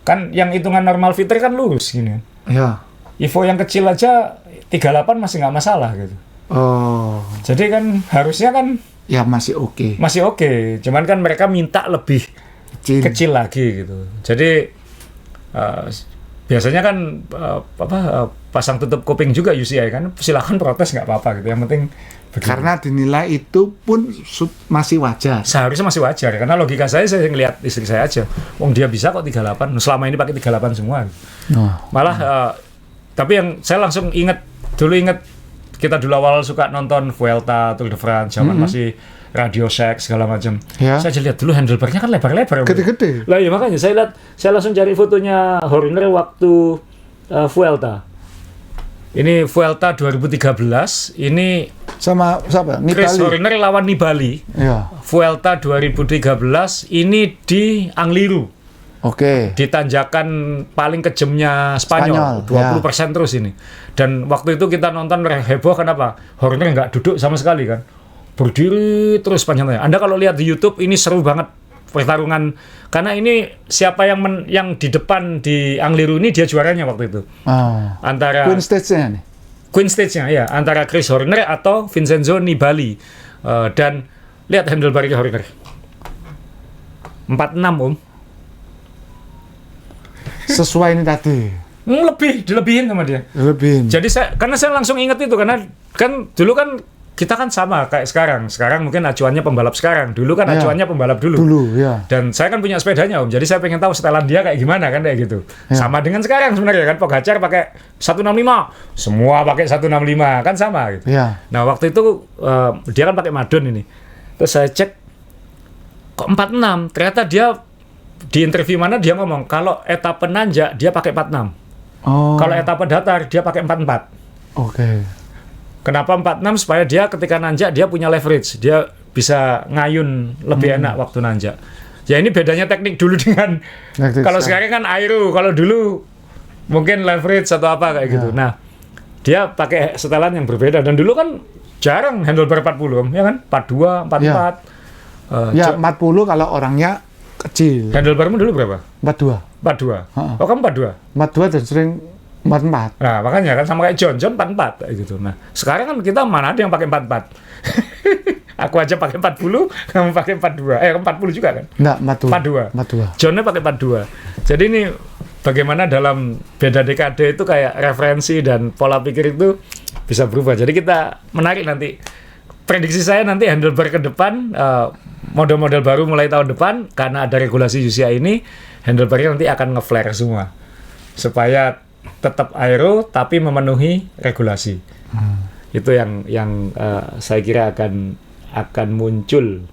Kan yang hitungan normal fitter kan lurus gini. Ya. Ivo yang kecil aja 38 masih nggak masalah gitu. Oh. Jadi kan harusnya kan ya masih oke. Masih oke. Cuman kan mereka minta lebih kecil lagi gitu. Jadi biasanya kan pasang tutup kuping juga UCI kan, silakan protes nggak apa-apa gitu. Yang penting begini. Karena dinilai itu pun masih wajar. Seharusnya masih wajar karena logika saya ngelihat istri saya aja. Wong dia bisa kok 38. Selama ini pakai 38 semua. Malah tapi yang saya langsung ingat kita dulu awal suka nonton Vuelta, Tour de France, zaman masih Radio Shack segala macam. Ya. Saya lihat dulu handlebarnya kan lebar-lebar. Gede-gede. Lah ya makanya saya langsung cari fotonya Horner waktu Vuelta. Ini Vuelta 2013, ini sama siapa? Chris Horner lawan Nibali. Ya. Vuelta 2013 ini di Angliru. Oke. Di tanjakan paling kejamnya Spanyol 20% terus ini. Dan waktu itu kita nonton heboh, kenapa? Horner nggak duduk sama sekali kan. Berdiri terus panjangnya. Anda kalau lihat di YouTube ini seru banget pertarungan, karena ini siapa yang di depan di Angliru ini dia juaranya waktu itu. Antara Queen Stage-nya nih. Queen Stage-nya ya, antara Chris Horner atau Vincenzo Nibali. Dan lihat handlebarnya Horner. 46 sesuai ini tadi. Dilebihin sama dia. Jadi karena saya langsung ingat itu, karena kan dulu kan kita kan sama kayak sekarang. Sekarang mungkin acuannya pembalap sekarang. Dulu kan acuannya pembalap dulu. Ya. Dan saya kan punya sepedanya, Om. Jadi saya pengen tahu setelan dia kayak gimana kan kayak gitu. Ya. Sama dengan sekarang sebenarnya kan, Pogacar pakai 165, semua pakai 165 kan sama gitu. Ya. Nah, waktu itu dia kan pakai Madon ini. Terus saya cek kok 46. Ternyata dia di interview mana dia ngomong kalau etapa nanjak dia pakai 46. Kalau etapa datar dia pakai 44. Oke. Kenapa 46? Supaya dia ketika nanjak dia punya leverage, dia bisa ngayun lebih enak waktu nanjak. Ya ini bedanya teknik dulu dengan kalau sekarang kan aero, kalau dulu mungkin leverage atau apa kayak gitu. Nah, dia pakai setelan yang berbeda, dan dulu kan jarang handlebar 40, ya kan? 42, 44. Ya 40 kalau orangnya kecil. Handlebarmu dulu berapa? 42. Oh, kamu 42? 42 dan sering 44. Nah, makanya kan sama kayak John 44 kayak gitu. Nah, sekarang kan kita mana ada yang pakai 44? Aku aja pakai 40, kamu pakai 42. 40 juga kan? Enggak, 42. Johnnya pakai 42. Jadi ini bagaimana dalam beda dekade itu kayak referensi dan pola pikir itu bisa berubah. Jadi kita menarik nanti. Prediksi saya nanti handlebar ke depan, model-model baru mulai tahun depan, karena ada regulasi UCI ini, handlebarnya nanti akan nge-flare semua. Supaya tetap aero tapi memenuhi regulasi. Itu yang saya kira akan muncul.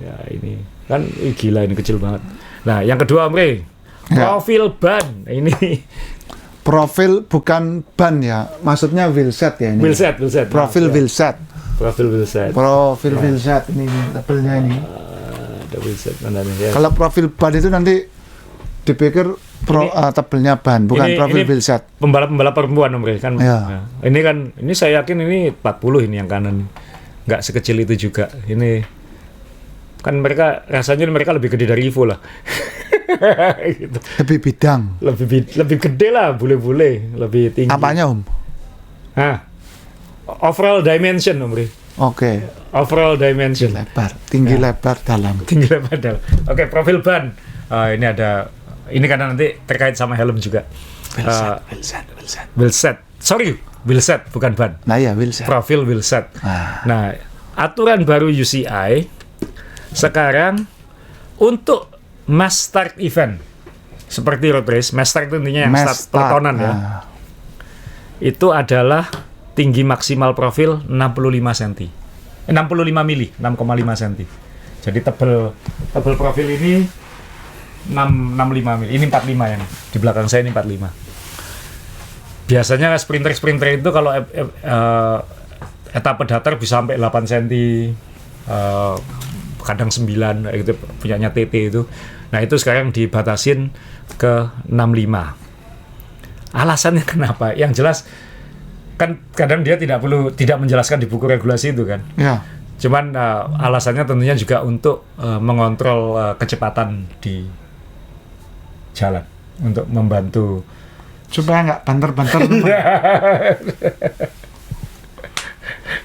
Ya ini kan gila, ini kecil banget. Nah yang kedua Omri, profil ban ini. Profil bukan ban ya, maksudnya wheelset ya ini. Wheelset. Profil wheelset. Profil wheelset ini tabelnya ini. Ada wheelset mana nih ya. Kalau profil ban itu nanti dipikir tabelnya ban, bukan profil wheelset. Pembalap perempuan Omri kan. Ya. Nah, ini saya yakin ini 40 ini yang kanan. Nggak sekecil itu juga. Ini kan rasanya mereka lebih gede dari Evo lah. Gitu. Lebih bidang. Lebih gede lah, bule-bule, lebih tinggi. Apanya Om? Overall dimension Omri. Oke. Overall dimension. Tinggi lebar dalam. Oke, profil ban. Ini karena nanti terkait sama helm juga. Wheelset. Sorry, wheelset bukan ban. Nah ya, wheelset. Profil wheelset. Nah, aturan baru UCI sekarang untuk mass start event seperti road race, mass start itu intinya yang start peletonan ya. Itu adalah tinggi maksimal profil 65 cm. 65 mili, 6,5 cm. Jadi tebel profil ini 65 mili. Ini 45 yang di belakang saya ini 45. Biasanya sprinter itu kalau etapa datar bisa sampai 8 cm, kadang 9 gitu, punyanya TT itu. Nah, itu sekarang dibatasin ke 65. Alasannya kenapa? Yang jelas kan kadang dia tidak menjelaskan di buku regulasi itu kan. Ya. Cuman alasannya tentunya juga untuk mengontrol kecepatan di jalan, untuk membantu supaya nggak banter-banter.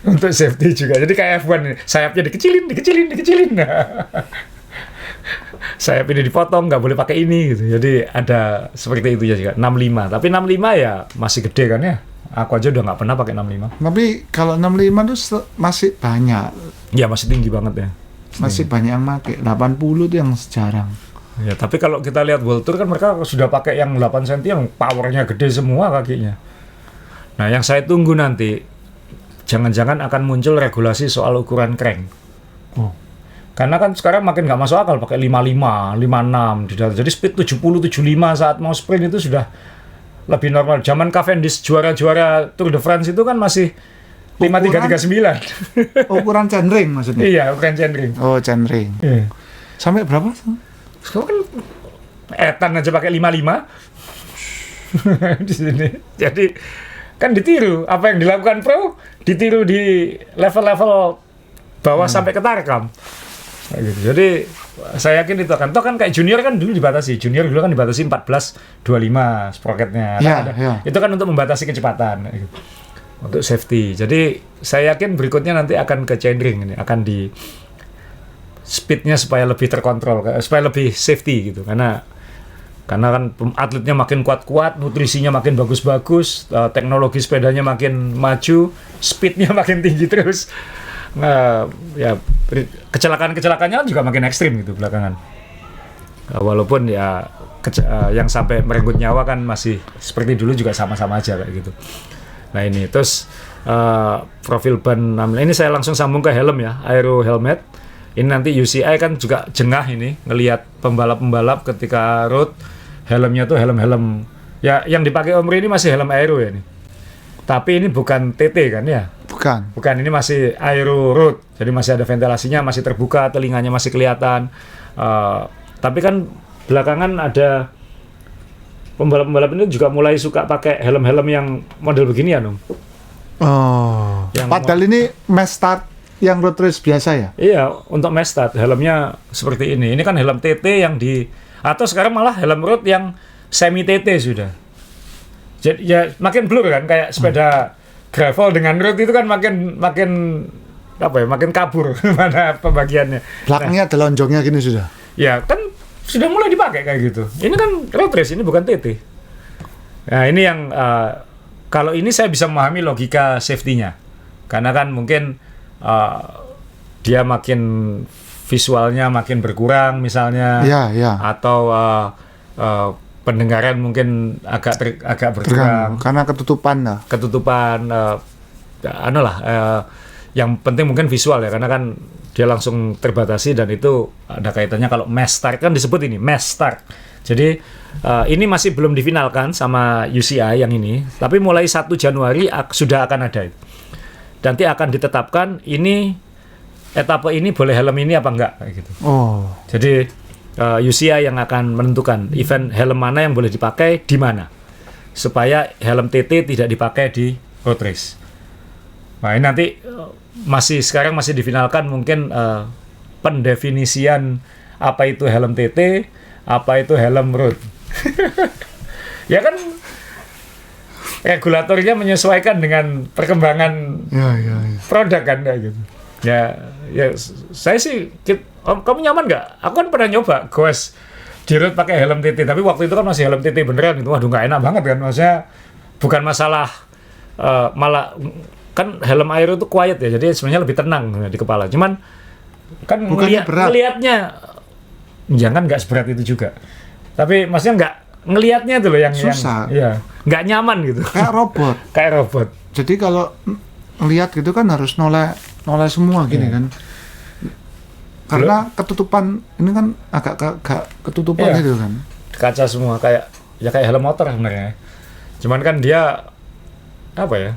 Untuk safety juga. Jadi kayak F1 ini, sayapnya dikecilin. Sayap ini dipotong, nggak boleh pakai ini gitu. Jadi ada seperti itu juga. 65. Tapi 65 ya masih gede kan ya. Aku aja udah nggak pernah pakai 65. Tapi kalau 65 itu masih banyak. Ya masih tinggi banget ya. Masih banyak yang pakai. 80 itu yang jarang. Ya, tapi kalau kita lihat World Tour kan mereka sudah pakai yang 8 cm yang powernya gede semua kakinya. Nah, yang saya tunggu nanti jangan-jangan akan muncul regulasi soal ukuran crank. Karena kan sekarang makin nggak masuk akal pakai 55, 56 di dalam. Jadi speed 70, 75 saat mau sprint itu sudah lebih normal. Zaman Cavendish juara-juara Tour de France itu kan masih 5339. Ukuran chainring maksudnya? Iya, ukuran chainring. Oh, chainring. Iya. Sampai berapa? Sekarang kan Etan aja pakai 55 di sini. Jadi kan ditiru. Apa yang dilakukan pro ditiru di level-level bawah sampai ke Tarkam. Gitu. Jadi saya yakin itu akan. Toh kan kayak junior kan dulu dibatasi. Junior dulu kan dibatasi 14.25 sprocketnya. Itu kan untuk membatasi kecepatan. Gitu. Untuk safety. Jadi saya yakin berikutnya nanti akan ke chainring ini, akan di speednya supaya lebih terkontrol, supaya lebih safety gitu. Karena kan atletnya makin kuat-kuat, nutrisinya makin bagus-bagus, teknologi sepedanya makin maju, speednya makin tinggi terus. Ya kecelakaan-kecelakaannya juga makin ekstrim gitu belakangan. Walaupun ya yang sampai merenggut nyawa kan masih seperti dulu juga sama-sama aja kayak gitu. Nah ini terus profil ban ini saya langsung sambung ke helm ya, aero helmet. Ini nanti UCI kan juga jengah ini ngelihat pembalap-pembalap ketika road, helmnya tuh helm-helm ya yang dipakai Omri ini masih helm aero ya ini. Tapi ini bukan TT kan ya? Bukan, ini masih aero road. Jadi masih ada ventilasinya, masih terbuka, telinganya masih kelihatan. Tapi kan belakangan ada pembalap-pembalap ini juga mulai suka pakai helm-helm yang model begini ya, Om. Oh. Padahal ini mass start yang road race biasa ya? Iya, untuk mass start helmnya seperti ini. Ini kan helm TT yang atau sekarang malah helm road yang semi TT sudah. Jadi ya makin blur kan, kayak sepeda gravel dengan road itu kan makin makin kabur mana pembagiannya. Belakangnya ada lonjongnya gini sudah. Ya kan sudah mulai dipakai kayak gitu. Ini kan road race, ini bukan TT. Nah ini yang kalau ini saya bisa memahami logika safety-nya, karena kan mungkin dia makin visualnya makin berkurang misalnya, atau pendengaran mungkin agak berkurang karena ketutupan yang penting mungkin visual ya, karena kan dia langsung terbatasi, dan itu ada kaitannya kalau mass start kan disebut ini mass start. Jadi ini masih belum difinalkan sama UCI yang ini, tapi mulai 1 Januari sudah akan ada. Nanti akan ditetapkan ini etape ini boleh helm ini apa enggak kayak gitu. Jadi UCI yang akan menentukan event helm mana yang boleh dipakai di mana, supaya helm TT tidak dipakai di road race. Nah ini nanti sekarang masih difinalkan mungkin pendefinisian apa itu helm TT, apa itu helm road. Ya kan regulatornya menyesuaikan dengan perkembangan produk kan kayak gitu. Ya saya sih, kamu nyaman nggak? Aku kan pernah nyoba goes di road pakai helm TT, tapi waktu itu kan masih helm TT beneran gitu. Waduh, nggak enak banget kan. Maksudnya bukan masalah malah kan helm aero itu quiet ya, jadi sebenarnya lebih tenang di kepala. Cuman kan ngelihatnya jangan nggak seberat itu juga. Tapi maksudnya nggak ngelihatnya tuh loh yang susah. Nggak nyaman gitu. Kayak robot. Kayak robot. Jadi kalau ngelihat gitu kan harus noleh semua gini kan. Karena ketutupan ini kan agak ketutupan gitu kan. Kaca semua kayak helm motor sebenarnya. Cuman kan dia apa ya?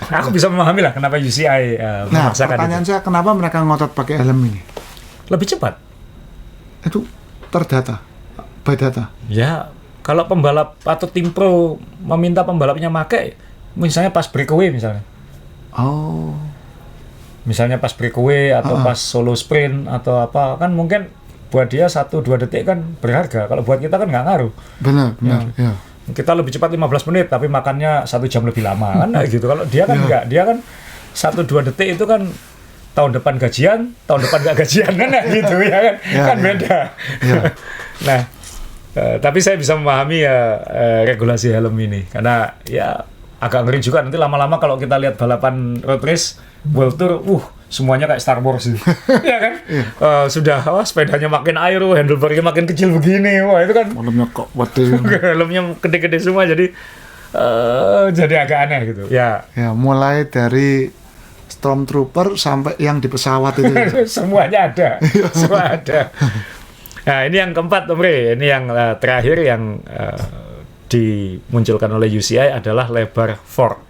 Aku bisa memahami lah kenapa UCI memaksakan. Pertanyaan saya, kenapa mereka ngotot pakai helm ini? Lebih cepat. Itu terdata, by data. Ya, kalau pembalap atau tim pro meminta pembalapnya pakai, misalnya pas breakaway misalnya. Misalnya pas breakaway atau pas solo sprint atau apa, kan mungkin buat dia 1-2 detik kan berharga. Kalau buat kita kan nggak ngaruh. Benar. Ya. Kita lebih cepat 15 menit tapi makannya 1 jam lebih lama kan gitu. Kalau dia kan enggak, dia kan 1-2 detik itu kan tahun depan gajian, tahun depan nggak gajian kan gitu ya kan. Kan beda. Nah, tapi saya bisa memahami regulasi helm ini, karena ya agak ngeri juga nanti lama-lama kalau kita lihat balapan road race World Tour, semuanya kayak Star Wars gitu. Ya kan? Sudah sepedanya makin aero, handlebarnya makin kecil begini. Wah, itu kan helmnya kok gede. Helmnya gede-gede semua, jadi agak aneh gitu. Ya, mulai dari Stormtrooper sampai yang di pesawat itu. Semuanya ada. Semua ada. Nah, ini yang keempat, Om Re. Ini yang terakhir yang dimunculkan oleh UCI adalah lebar fork.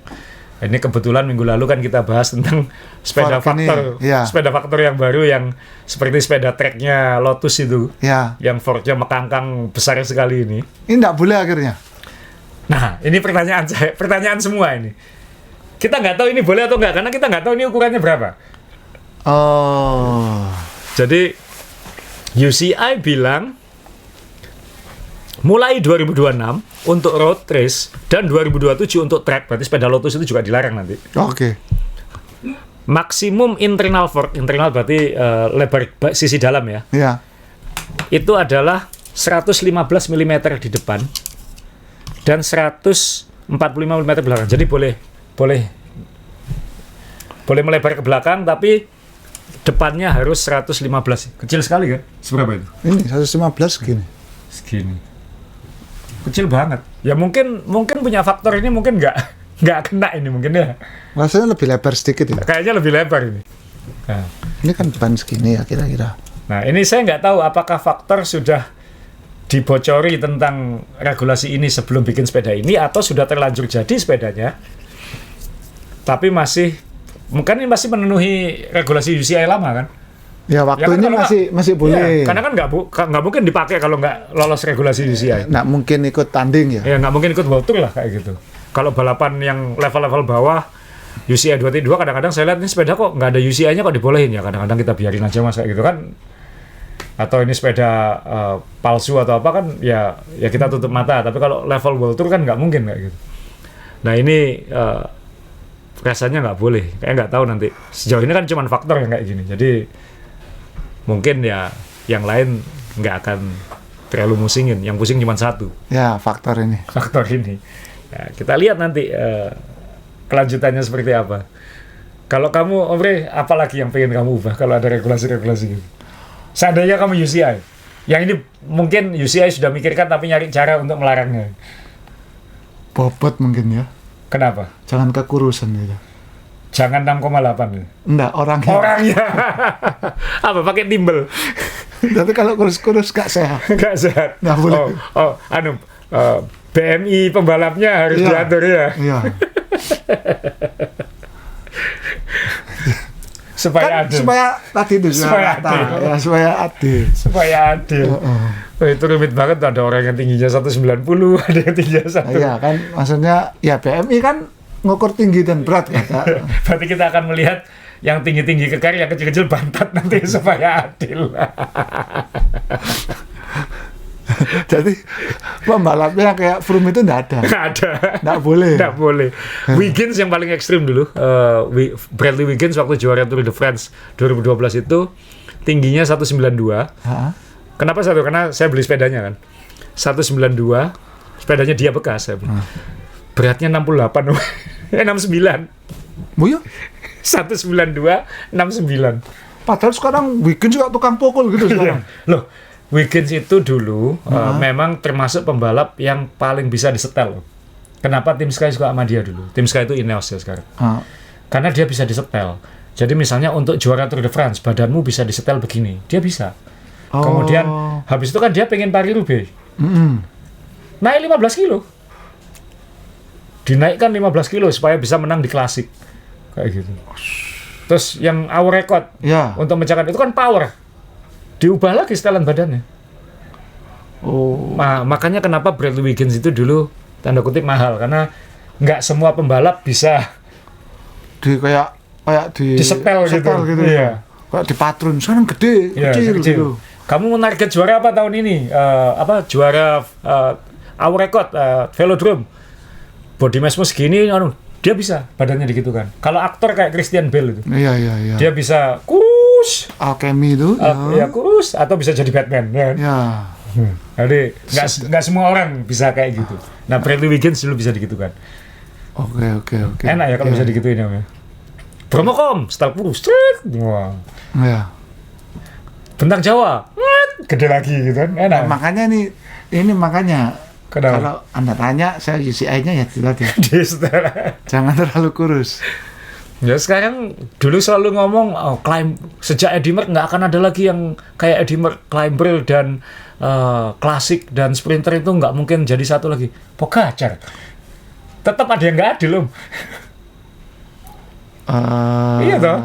Ini kebetulan minggu lalu kan kita bahas tentang sepeda faktor, sepeda faktor yang baru yang seperti sepeda treknya Lotus itu, yang forknya mekangkang besar sekali ini. Ini nggak boleh akhirnya. Nah, ini pertanyaan semua ini. Kita nggak tahu ini boleh atau nggak, karena kita nggak tahu ini ukurannya berapa. Jadi UCI bilang mulai 2026 untuk road race dan 2027 untuk track, berarti sepeda Lotus itu juga dilarang nanti. Maksimum internal fork, internal berarti lebar sisi dalam ya. Itu adalah 115 mm di depan dan 145 mm belakang. Jadi boleh melebar ke belakang, tapi depannya harus 115. Kecil sekali kan? Seberapa itu? Ini 115 segini. Kecil banget. Ya mungkin punya faktor ini mungkin nggak kena ini mungkin ya. Rasanya lebih lebar sedikit ya. Kayaknya lebih lebar ini. Nah. Ini kan ban segini ya kira-kira. Nah ini saya nggak tahu apakah faktor sudah dibocori tentang regulasi ini sebelum bikin sepeda ini, atau sudah terlanjur jadi sepedanya. Tapi mungkin ini masih memenuhi regulasi UCI lama kan? Ya waktunya ya kan, masih boleh. Karena kan nggak mungkin dipakai kalau nggak lolos regulasi UCI. Nggak mungkin ikut tanding ya? Ya nggak mungkin ikut World Tour lah kayak gitu. Kalau balapan yang level-level bawah UCI 2T2 kadang-kadang saya lihat ini sepeda kok nggak ada UCI-nya kok dibolehin ya. Kadang-kadang kita biarin aja mas kayak gitu kan. Atau ini sepeda palsu atau apa kan ya kita tutup mata. Tapi kalau level World Tour kan nggak mungkin kayak gitu. Nah ini rasanya nggak boleh. Kayak nggak tahu nanti. Sejauh ini kan cuma faktor yang kayak gini. Jadi mungkin ya yang lain nggak akan terlalu musingin. Yang pusing cuma satu. Ya, faktor ini. Faktor ini. Nah, kita lihat nanti kelanjutannya seperti apa. Kalau kamu, Omre, apa lagi yang pengen kamu ubah kalau ada regulasi-regulasi gitu? Seandainya kamu UCI, yang ini mungkin UCI sudah mikirkan tapi nyari cara untuk melarangnya. Bobot mungkin ya. Kenapa? Jangan kekurusan gitu. Jangan 6,8 gitu. Enggak, orangnya. Orangnya. Apa, pakai timbel? Tapi kalau kurus-kurus gak sehat. Gak sehat. Nggak boleh. BMI pembalapnya harus diatur ya. Iya. Supaya adil. Supaya tadi itu supaya adil. Ya, supaya adil. Supaya adil. Oh, itu rumit banget, ada orang yang tingginya 190, ada yang tingginya 1. Iya kan, maksudnya ya BMI kan ngukur tinggi dan berat kan. Berarti kita akan melihat yang tinggi-tinggi kekar, yang kecil-kecil pantat nanti supaya adil. Jadi pembalapnya kayak Froome itu nggak ada. Nggak ada. Nggak boleh. Nggak boleh. Wiggins yang paling ekstrim dulu. Bradley Wiggins waktu juara Tour de France 2012 itu tingginya 192. Kenapa satu? Karena saya beli sepedanya kan. 192. Sepedanya dia bekas saya beli. Beratnya 68. 69. Oh ya? 192, 69. Padahal sekarang Wiggins juga tukang pukul gitu sekarang. Loh, Wiggins itu dulu memang termasuk pembalap yang paling bisa disetel. Kenapa tim Sky suka sama dia dulu? Tim Sky itu Ineos ya sekarang. Karena dia bisa disetel. Jadi misalnya untuk juara Tour de France, badanmu bisa disetel begini. Dia bisa. Kemudian habis itu kan dia pengen Paris-Roubaix. Naik 15 kilo. Dinaikkan 15 kilo supaya bisa menang di klasik. Kayak gitu. Terus yang hour record untuk mencapai itu kan power. Diubah lagi setelan badannya. Makanya kenapa Bradley Wiggins itu dulu tanda kutip mahal, karena nggak semua pembalap bisa kayak di setel gitu. Iya. Kayak di patron, sekarang gede, kecil gitu. Kamu mau target juara apa tahun ini? Juara hour record velodrome. Body massmu segini, dia bisa badannya digitukan. Kalau aktor kayak Christian Bale itu, iya. dia bisa kurus, alchemy itu, kurus, atau bisa jadi Batman, ya. Jadi nggak semua orang bisa kayak gitu. Nah, Bradley Wiggins dulu bisa digitukan. Oke. Enak ya kalau bisa digituin ya. Promocom, setel kurus, wah. Iya. Bentang Jawa, gede lagi gitu kan, enak. Makanya makanya. Kenapa? Kalau Anda tanya, saya UCI-nya ya dilatih. Ya. Jangan terlalu kurus. Ya sekarang dulu selalu ngomong sejak Eddie Merckx nggak akan ada lagi yang kayak Eddie Merckx, climber dan klasik dan sprinter itu nggak mungkin jadi satu lagi. Pogacar. Tetap ada yang nggak adil, Om. Iya toh.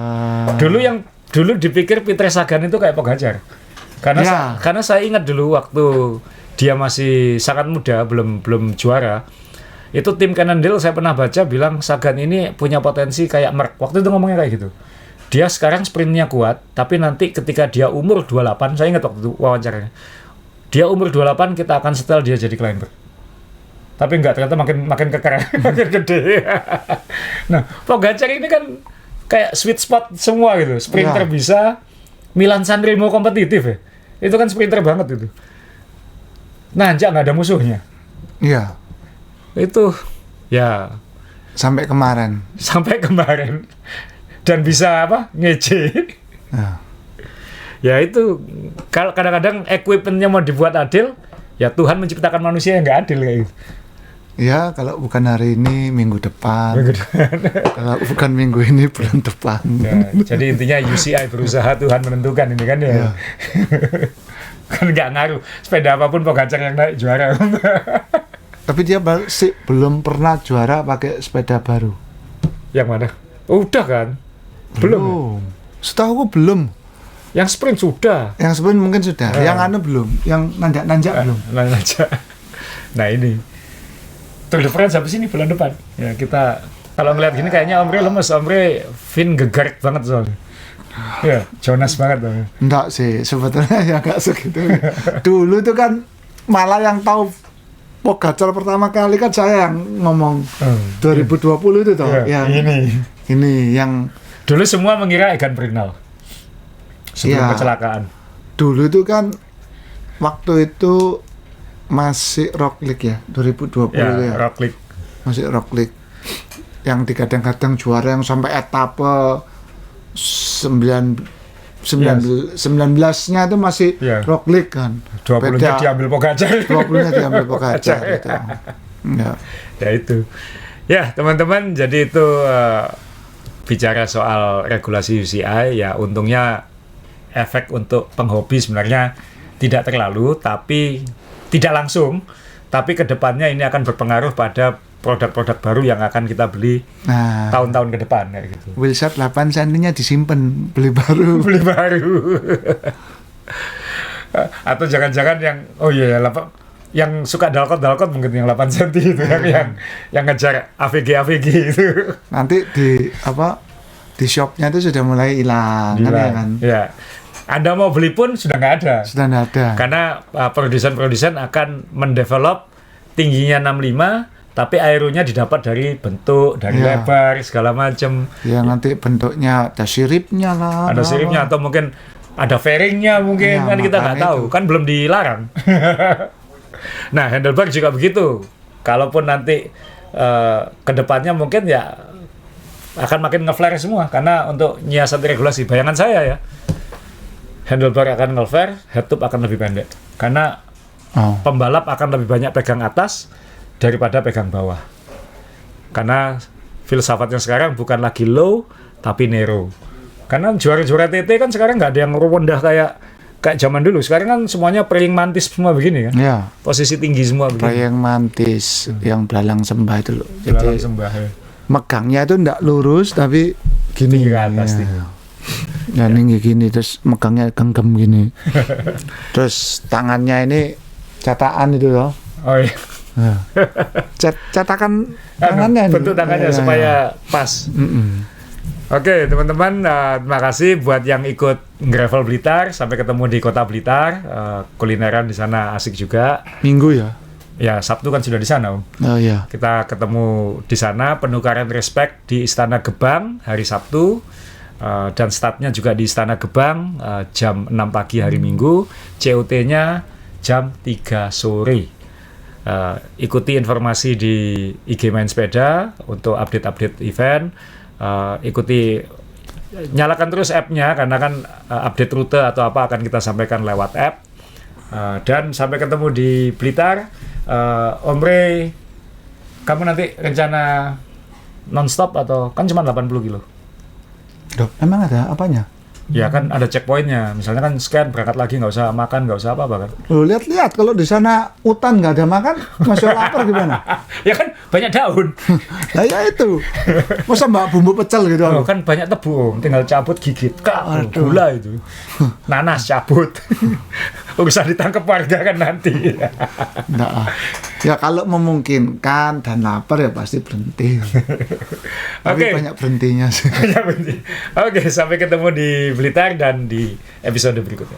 Dulu dipikir Peter Sagan itu kayak Pogacar. Karena saya ingat dulu waktu dia masih sangat muda, belum juara. Itu tim Cannondale saya pernah baca bilang Sagan ini punya potensi kayak Merckx. Waktu itu ngomongnya kayak gitu. Dia sekarang sprintnya kuat, tapi nanti ketika dia umur 28, saya ingat waktu itu wawancaranya. Dia umur 28 kita akan setel dia jadi climber. Tapi enggak, ternyata makin kekar, makin gede. Nah, Pogacar ini kan kayak sweet spot semua gitu. Sprinter bisa, Milan Sanremo kompetitif ya. Itu kan sprinter banget itu. Nanjak nggak ada musuhnya. Iya. Itu ya sampai kemarin. Dan bisa ngece. Ya itu kalau kadang-kadang equipmentnya mau dibuat adil, ya Tuhan menciptakan manusia yang nggak adil kayak gitu. Ya, kalau bukan hari ini, minggu depan. Kalau bukan minggu ini, bulan depan. Ya, jadi intinya UCI berusaha, Tuhan menentukan ini kan ya. Kan nggak ngaruh sepeda apapun Pogacar yang naik juara. Tapi dia belum pernah juara pakai sepeda baru. Yang mana? Udah kan? Belum. Setahu aku belum. Yang sprint sudah. Yang sprint mungkin sudah. Yang belum. Yang nanjak belum. Nanjak. Nah ini Tour de France habis ini bulan depan. Ya kita kalau ngeliat gini kayaknya Omre lemes. Omre Finn gegart banget soalnya. Ya, Jonas banget dong. Enggak sih, sebetulnya ya enggak segitu. Dulu tuh kan malah yang tahu Pogacar pertama kali kan saya yang ngomong 2020 itu toh. Ya, ini yang dulu semua mengira Egan Bernal sebelum kecelakaan. Dulu itu kan waktu itu masih Roglic ya, 2020 ya. Roglic. Masih Roglic. Yang digadang-gadang juara yang sampai etape 19-nya itu masih Roglic kan. 20-nya diambil Pogacar. 20-nya diambil Pogacar gitu. Ya itu. Ya, teman-teman, jadi itu bicara soal regulasi UCI ya, untungnya efek untuk penghobi sebenarnya tidak terlalu, tapi tidak langsung, tapi kedepannya ini akan berpengaruh pada produk-produk baru yang akan kita beli tahun-tahun ke depan kayak gitu. Wheelset 8 cm-nya disimpan, beli baru. Beli baru. Atau jangan-jangan yang suka dalkot mungkin yang 8 cm itu yang ngejar AVG itu. Nanti di shopnya itu sudah mulai hilang kan? Ya. Anda mau beli pun sudah nggak ada. Sudah nggak ada. Karena produsen akan mendevelop tingginya 65, tapi aeronya didapat dari bentuk, dari lebar, segala macam. Ya nanti bentuknya ada siripnya lah. Ada siripnya atau mungkin ada fairingnya mungkin, kan kita nggak tahu. Kan belum dilarang. Nah, handlebar juga begitu. Kalaupun nanti kedepannya mungkin ya akan makin nge-flare semua. Karena untuk nyiasati regulasi, bayangan saya ya, handlebar akan nge-flare, headtube akan lebih pendek. Karena pembalap akan lebih banyak pegang atas daripada pegang bawah. Karena filsafatnya sekarang bukan lagi low, tapi narrow. Karena juara-juara TT kan sekarang nggak ada yang rendah kayak zaman dulu. Sekarang kan semuanya praying mantis semua begini kan. Ya. Posisi tinggi semua begini. Praying mantis, yang belalang sembah itu loh. Belalang sembah ya. Megangnya itu nggak lurus, tapi gini ke atas. Ya, tinggi gini, terus megangnya genggam gini. Terus tangannya ini cetakan itu loh. Oh iya. Cetakan tangannya bentuk tangannya supaya pas. Oke, teman-teman, terima kasih buat yang ikut Gravel Blitar. Sampai ketemu di Kota Blitar. Kulineran di sana asik juga. Minggu ya? Ya, Sabtu kan sudah di sana, Om. Oh iya. Kita ketemu di sana, penukaran respect di Istana Gebang hari Sabtu. Dan startnya juga di Istana Gebang jam 6 pagi hari Minggu. COT-nya jam 3 sore. Ikuti informasi di IG Main Sepeda untuk update-update event. Nyalakan terus app-nya karena kan update rute atau apa akan kita sampaikan lewat app. Dan sampai ketemu di Blitar. Om Rey, kamu nanti rencana non-stop atau kan cuma 80 kilo? Dok, emang ada apanya? Ya kan ada checkpointnya, misalnya kan scan berangkat lagi nggak usah makan nggak usah apa kan? Loh lihat kalau di sana hutan nggak ada makan, masih lapar gimana? Ya kan banyak daun. Nah ya itu, masa mbak bumbu pecel gitu? Oh, kan banyak tebu, tinggal cabut gigit, gula itu, nanas cabut, bisa ditangkap warga kan nanti. Nggak, ya kalau memungkinkan dan lapar ya pasti berhenti. Tapi banyak berhentinya sih. Oke, sampai ketemu di Blitar dan di episode berikutnya.